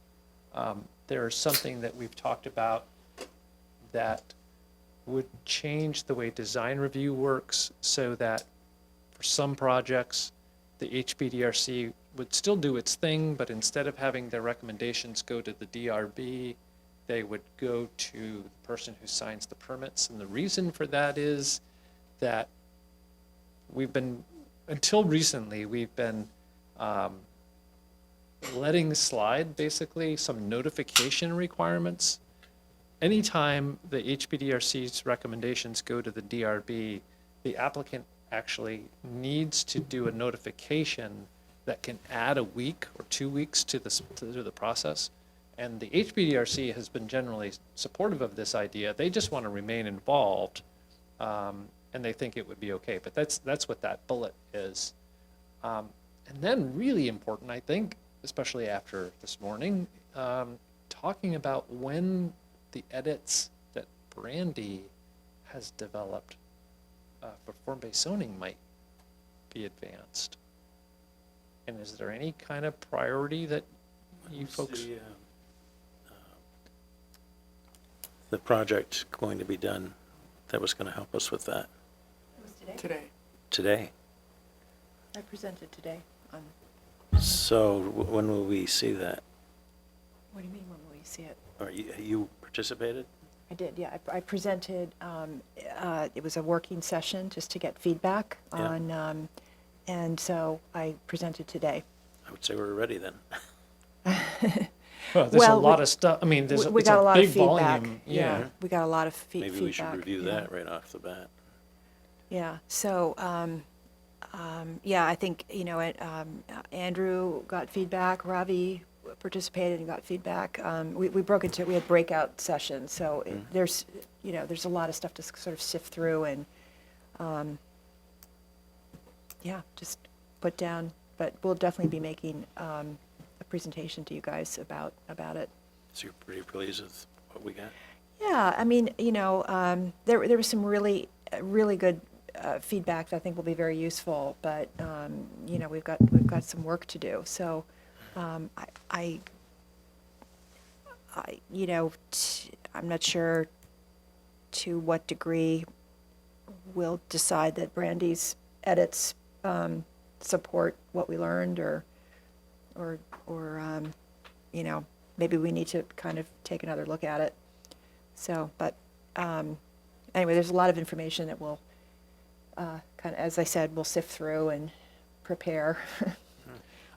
There's something that we've talked about that would change the way design review works so that for some projects, the HPDRC would still do its thing, but instead of having their recommendations go to the DRB, they would go to the person who signs the permits. And the reason for that is that until recently, we've been letting slide basically some notification requirements. Anytime the HPDRC's recommendations go to the DRB, the applicant actually needs to do a notification that can add a week or 2 weeks to the process. And the HPDRC has been generally supportive of this idea. They just want to remain involved, and they think it would be okay. But that's what that bullet is. And then really important, I think, especially after this morning, talking about when the edits that Brandy has developed for form-based zoning might be advanced. And is there any kind of priority that you folks? The project going to be done that was going to help us with that Today. today. I presented today on So So when will we see that? What do you mean, when will you see it? Or you participated? I did, yeah. I presented, it was a working session just to get feedback Yeah. on, and so I presented today. I would say we're ready then. Well, there's Well, a lot of stuff, I mean, there's, We it's got a lot of big feedback. volume. Yeah, we got a lot of feedback. Maybe we should review yeah. that right off the bat. Yeah, so, yeah, I think, Andrew got feedback, Ravi participated and got feedback. We broke into, we had breakout sessions, so there's a lot of stuff to sort of sift through and, yeah, just put down, but we'll definitely be making, a presentation to you guys about it. So you're pretty pleased with what we got? Yeah, I mean, there was some really good feedback that I think will be very useful, but we've got some work to do. So, I'm not sure to what degree we'll decide that Brandy's edits support what we learned, or maybe we need to kind of take another look at it. So, but anyway, there's a lot of information that we'll kind of, as I said, we'll sift through and prepare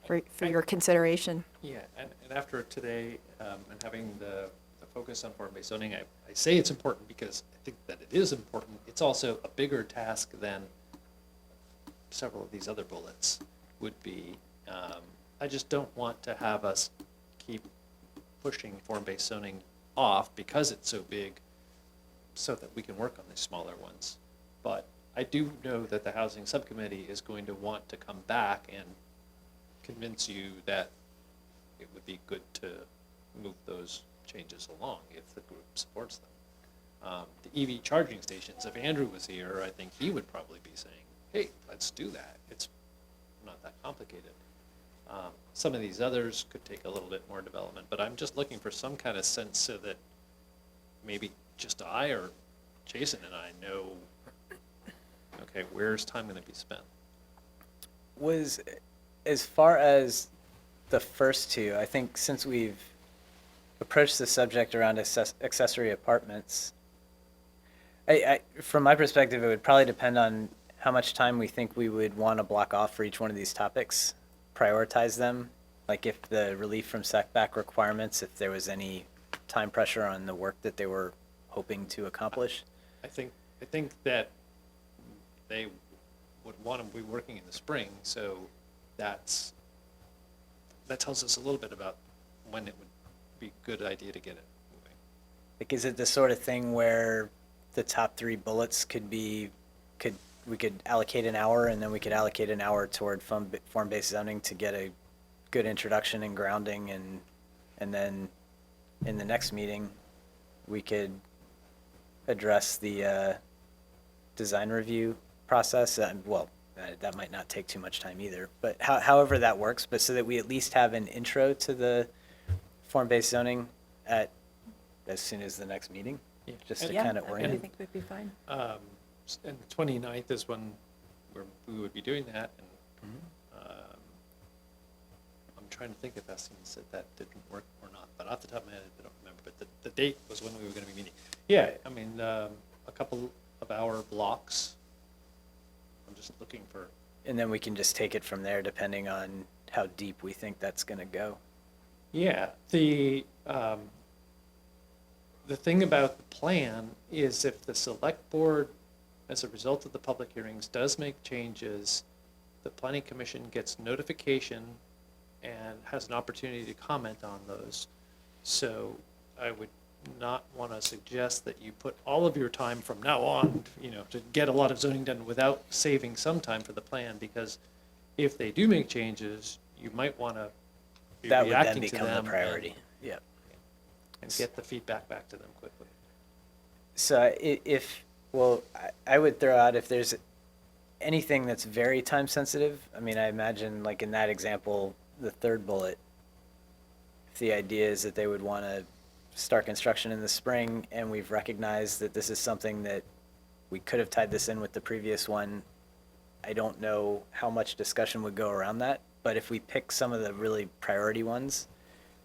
for your consideration. Yeah, and after today, and having the focus on form-based zoning, I say it's important because I think that it is important. It's also a bigger task than several of these other bullets would be. I just don't want to have us keep pushing form-based zoning off because it's so big, so that we can work on these smaller ones. But I do know that the housing subcommittee is going to want to come back and convince you that it would be good to move those changes along if the group supports them. The EV charging stations, if Andrew was here, I think he would probably be saying, hey, let's do that. It's not that complicated. Some of these others could take a little bit more development, but I'm just looking for some kind of sense so that maybe just I or Jason and I know, okay, where's time going to be spent? Was, as far as the first two, I think since we've approached the subject around accessory apartments, from my perspective, it would probably depend on how much time we think we would want to block off for each one of these topics, prioritize them, like if the relief from setback requirements, if there was any time pressure on the work that they were hoping to accomplish. I think that they would want to be working in the spring, so that tells us a little bit about when it would be a good idea to get it moving. Like, is it the sort of thing where the top three bullets we could allocate an hour, and then we could allocate an hour toward form-based zoning to get a good introduction and grounding, and then in the next meeting, we could address the design review process. That might not take too much time either, but however that works, but so that we at least have an intro to the form-based zoning as soon as the next meeting, Yeah. just to Yeah, kind of I orient. think we'd be fine. And the 29th is when we would be doing that, and I'm trying to think if Essing said that didn't work or not, but off the top of my head, I don't remember, but the date was when we were going to be meeting. Yeah, I mean, a couple of hour blocks. I'm just looking for. And then we can just take it from there, depending on how deep we think that's going to go. Yeah, the thing about the plan is if the select board, as a result of the public hearings, does make changes, the planning commission gets notification and has an opportunity to comment on those. So I would not want to suggest that you put all of your time from now on, to get a lot of zoning done without saving some time for the plan, because if they do make changes, you might want to be That would then reacting to become the them priority. Yeah. and get the feedback back to them quickly. So I would throw out, if there's anything that's very time sensitive, I mean, I imagine like in that example, the third bullet, if the idea is that they would want to start construction in the spring, and we've recognized that this is something that we could have tied this in with the previous one, I don't know how much discussion would go around that but if we pick some of the really priority ones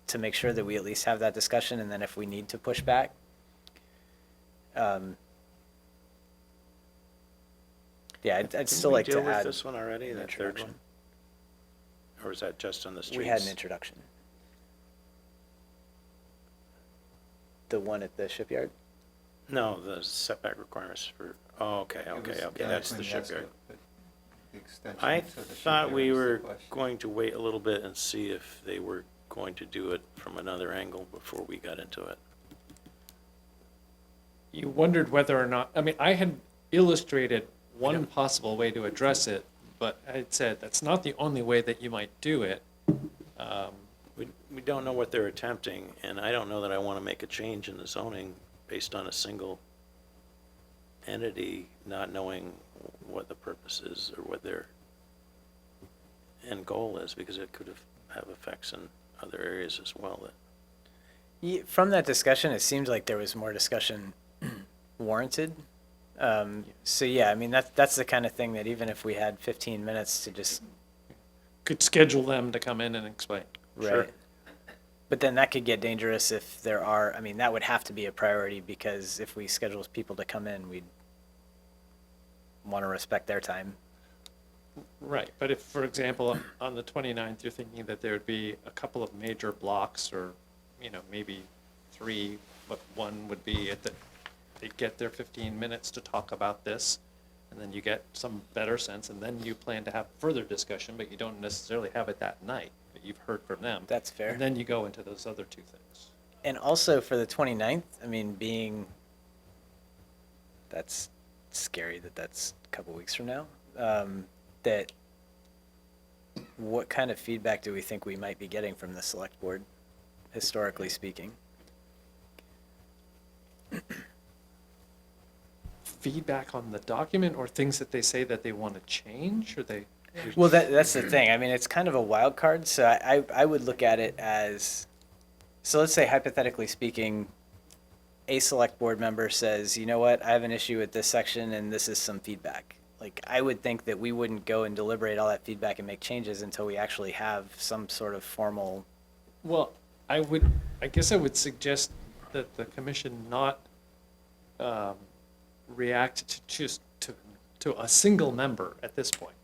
to make sure that we at least have that discussion, and then if we need to push back, yeah, I'd still like to Did we deal with add. this one already, an that third introduction. one? Or was that just on the streets? We had an introduction. The one at the shipyard? No, the setback requirements for, oh, okay, that's the shipyard. I thought we were going to wait a little bit and see if they were going to do it from another angle before we got into it. You wondered whether or not, I mean, I had illustrated one possible way to address it, but I had said that's not the only way that you might do it. We don't know what they're attempting, and I don't know that I want to make a change in the zoning based on a single entity, not knowing what the purpose is or what their end goal is, because it could have effects in other areas as well. From that discussion, it seems like there was more discussion warranted. So yeah, I mean, that's the kind of thing that even if we had 15 minutes to just. Could schedule them to come in and explain. Right. Sure. But then that could get dangerous if there are, I mean, that would have to be a priority, because if we schedule people to come in, we'd want to respect their time. Right, but if, for example, on the 29th, you're thinking that there would be a couple of major blocks, or, you know, maybe 3, but one would be they get their 15 minutes to talk about this, and then you get some better sense, and then you plan to have further discussion, but you don't necessarily have it that night, but you've heard from them. That's fair. And then you go into those other 2 things. And also for the 29th, I mean, that's scary that that's a couple weeks from now, that what kind of feedback do we think we might be getting from the select board, historically speaking? Feedback on the document, or things that they say that they want to change, or they? Well, that's the thing. I mean, it's kind of a wild card. So I would look at it as, so let's say hypothetically speaking, a select board member says, you know what, I have an issue with this section and this is some feedback. Like, I would think that we wouldn't go and deliberate all that feedback and make changes until we actually have some sort of formal. Well, I guess I would suggest that the commission not react to a single member at this point.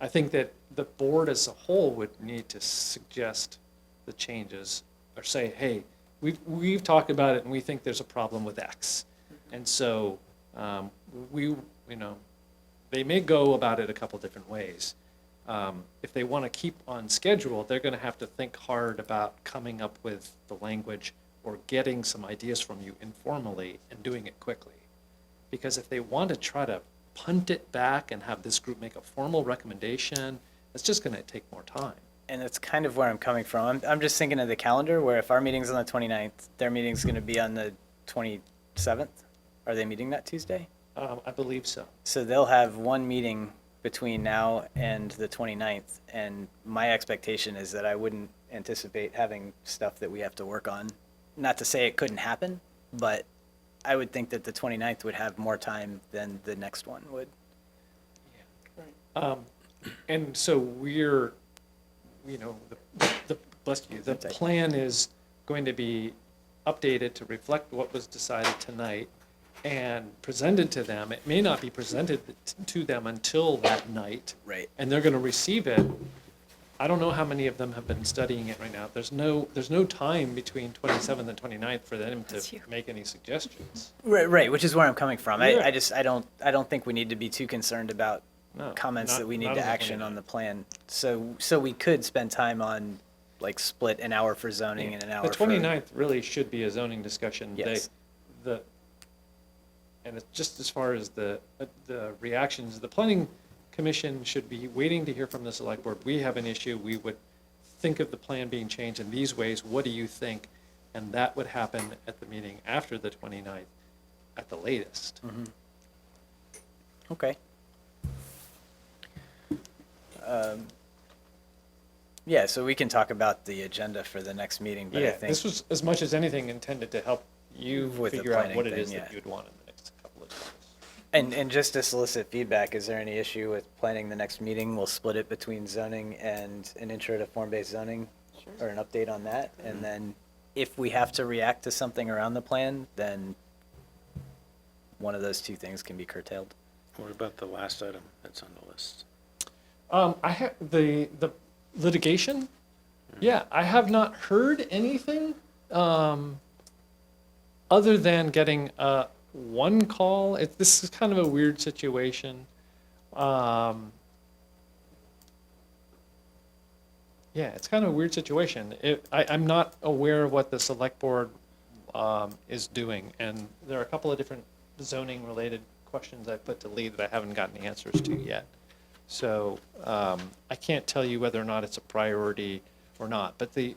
I think that the board as a whole would need to suggest the changes, or say, hey, we've talked about it and we think there's a problem with X. And so they may go about it a couple different ways. If they want to keep on schedule, they're going to have to think hard about coming up with the language or getting some ideas from you informally and doing it quickly. Because if they want to try to punt it back and have this group make a formal recommendation, it's just going to take more time. And that's kind of where I'm coming from. I'm just thinking of the calendar, where if our meeting's on the 29th, their meeting's going to be on the 27th. Are they meeting that Tuesday? I believe so. So they'll have one meeting between now and the 29th, and my expectation is that I wouldn't anticipate having stuff that we have to work on. Not to say it couldn't happen, but I would think that the 29th would have more time than the next one would. And so we're, the plan is going to be updated to reflect what was decided tonight and presented to them. It may not be presented to them until that night. Right. And they're going to receive it. I don't know how many of them have been studying it right now. There's no time between 27th and 29th for them to make any suggestions. Right, which is where I'm coming from. Yeah. I don't think we need to be too concerned about No, comments not- that we need not to on the action 29th. on the plan. So we could spend time on, like, split an hour for zoning and an hour The for. 29th really should be a zoning discussion. Yes. And it's just as far as the reactions, the planning commission should be waiting to hear from the select board. We have an issue, we would think of the plan being changed in these ways, what do you think? And that would happen at the meeting after the 29th at the latest. Mm-hmm. Okay. Yeah, so we can talk about the agenda for the next meeting, but I Yeah, think. this was as much as anything intended to help you With the figure out planning what it thing, is yeah. that you'd want in the next couple of days. And just to solicit feedback, is there any issue with planning the next meeting? We'll split it between zoning and an intro to form-based zoning, or an update on that. And then if we have to react to something around the plan, then one of those two things can be curtailed. What about the last item that's on the list? I have the litigation. Yeah, I have not heard anything other than getting one call. This is kind of a weird situation. Yeah, it's kind of a weird situation. I'm not aware of what the select board is doing, and there are a couple of different zoning-related questions I put to Lee that I haven't gotten the answers to yet. So I can't tell you whether or not it's a priority or not. But the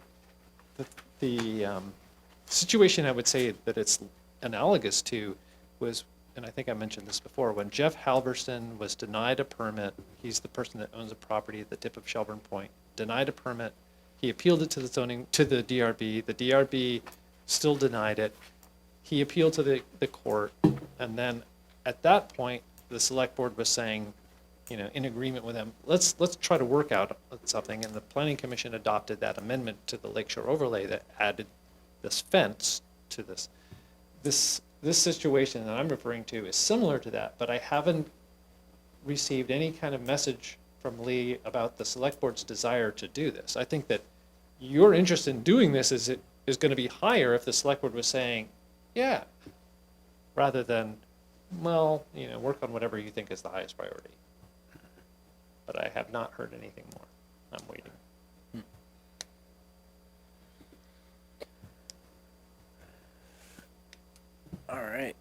situation I would say that it's analogous to was, and I think I mentioned this before, when Jeff Halverson was denied a permit. He's the person that owns a property at the tip of Shelburne Point. Denied a permit. He appealed it to the DRB. The DRB still denied it. He appealed to the court, and then at that point, the select board was saying, you know, in agreement with them, let's try to work out something. And the planning commission adopted that amendment to the Lakeshore overlay that added this fence to this. This situation that I'm referring to is similar to that, but I haven't received any kind of message from Lee about the select board's desire to do this. I think that your interest in doing this is going to be higher if the select board was saying, yeah, rather than, well, you know, work on whatever you think is the highest priority. But I have not heard anything more. I'm waiting. All right.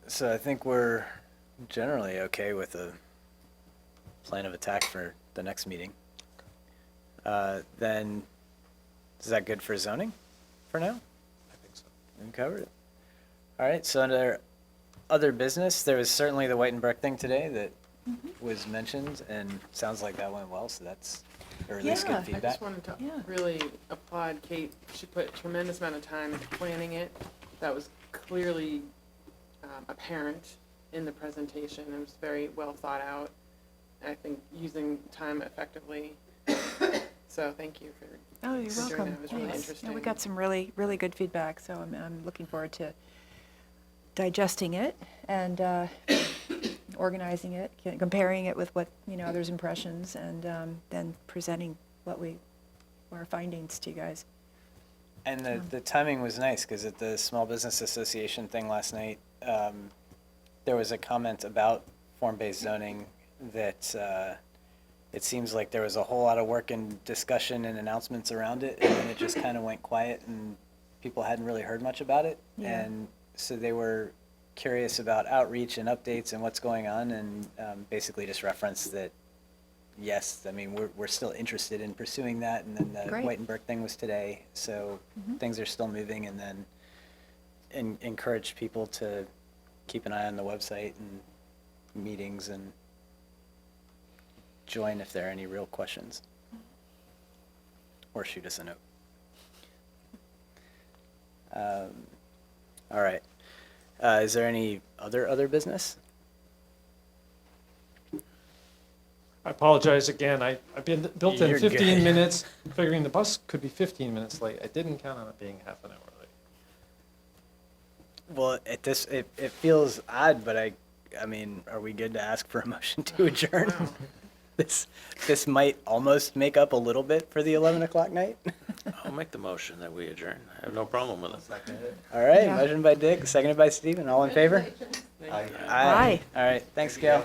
So I think we're generally okay with a plan of attack for the next meeting. Then, is that good for zoning for now? I think so. We covered it. All right, so under other business, there was certainly the Whitenberg thing today that was mentioned, and sounds like that went well, so that's, or at least Yeah. good I feedback. just wanted to Yeah. really applaud Kate. She put a tremendous amount of time into planning it. That was clearly apparent in the presentation. It was very well thought out. And I think using time effectively. So thank you for Oh, you're for doing welcome. that. It was really Thanks. interesting. Yeah, we got some really, really good feedback, so I'm looking forward to digesting it and organizing it, comparing it with what, you know, others' impressions, and then presenting our findings to you guys. And the timing was nice, because at the Small Business Association thing last night, there was a comment about form-based zoning that it seems like there was a whole lot of work and discussion and announcements around it, and then it just kind of went quiet, and people hadn't really heard much about it. Yeah. And so they were curious about outreach and updates and what's going on, and basically just referenced that, yes, I mean, we're still interested in pursuing that, and then the Great. Whitenberg thing was today, so things are still moving, and then encourage people to keep an eye on the website and meetings and join if there are any real questions, or shoot us a note. All right. Is there any other business? I apologize again. I've been built in You're 15 good. minutes, figuring the bus could be 15 minutes late. I didn't count on it being half an hour late. Well, it feels odd, but I mean, are we good to ask for a motion to adjourn? Wow. This might almost make up a little bit for the 11 o'clock night. I'll make the motion that we adjourn. I have no problem with it. All right, Yeah. motion by Dick, seconded by Stephen. All in favor? Thank you. Aye. All right, thanks, Gail.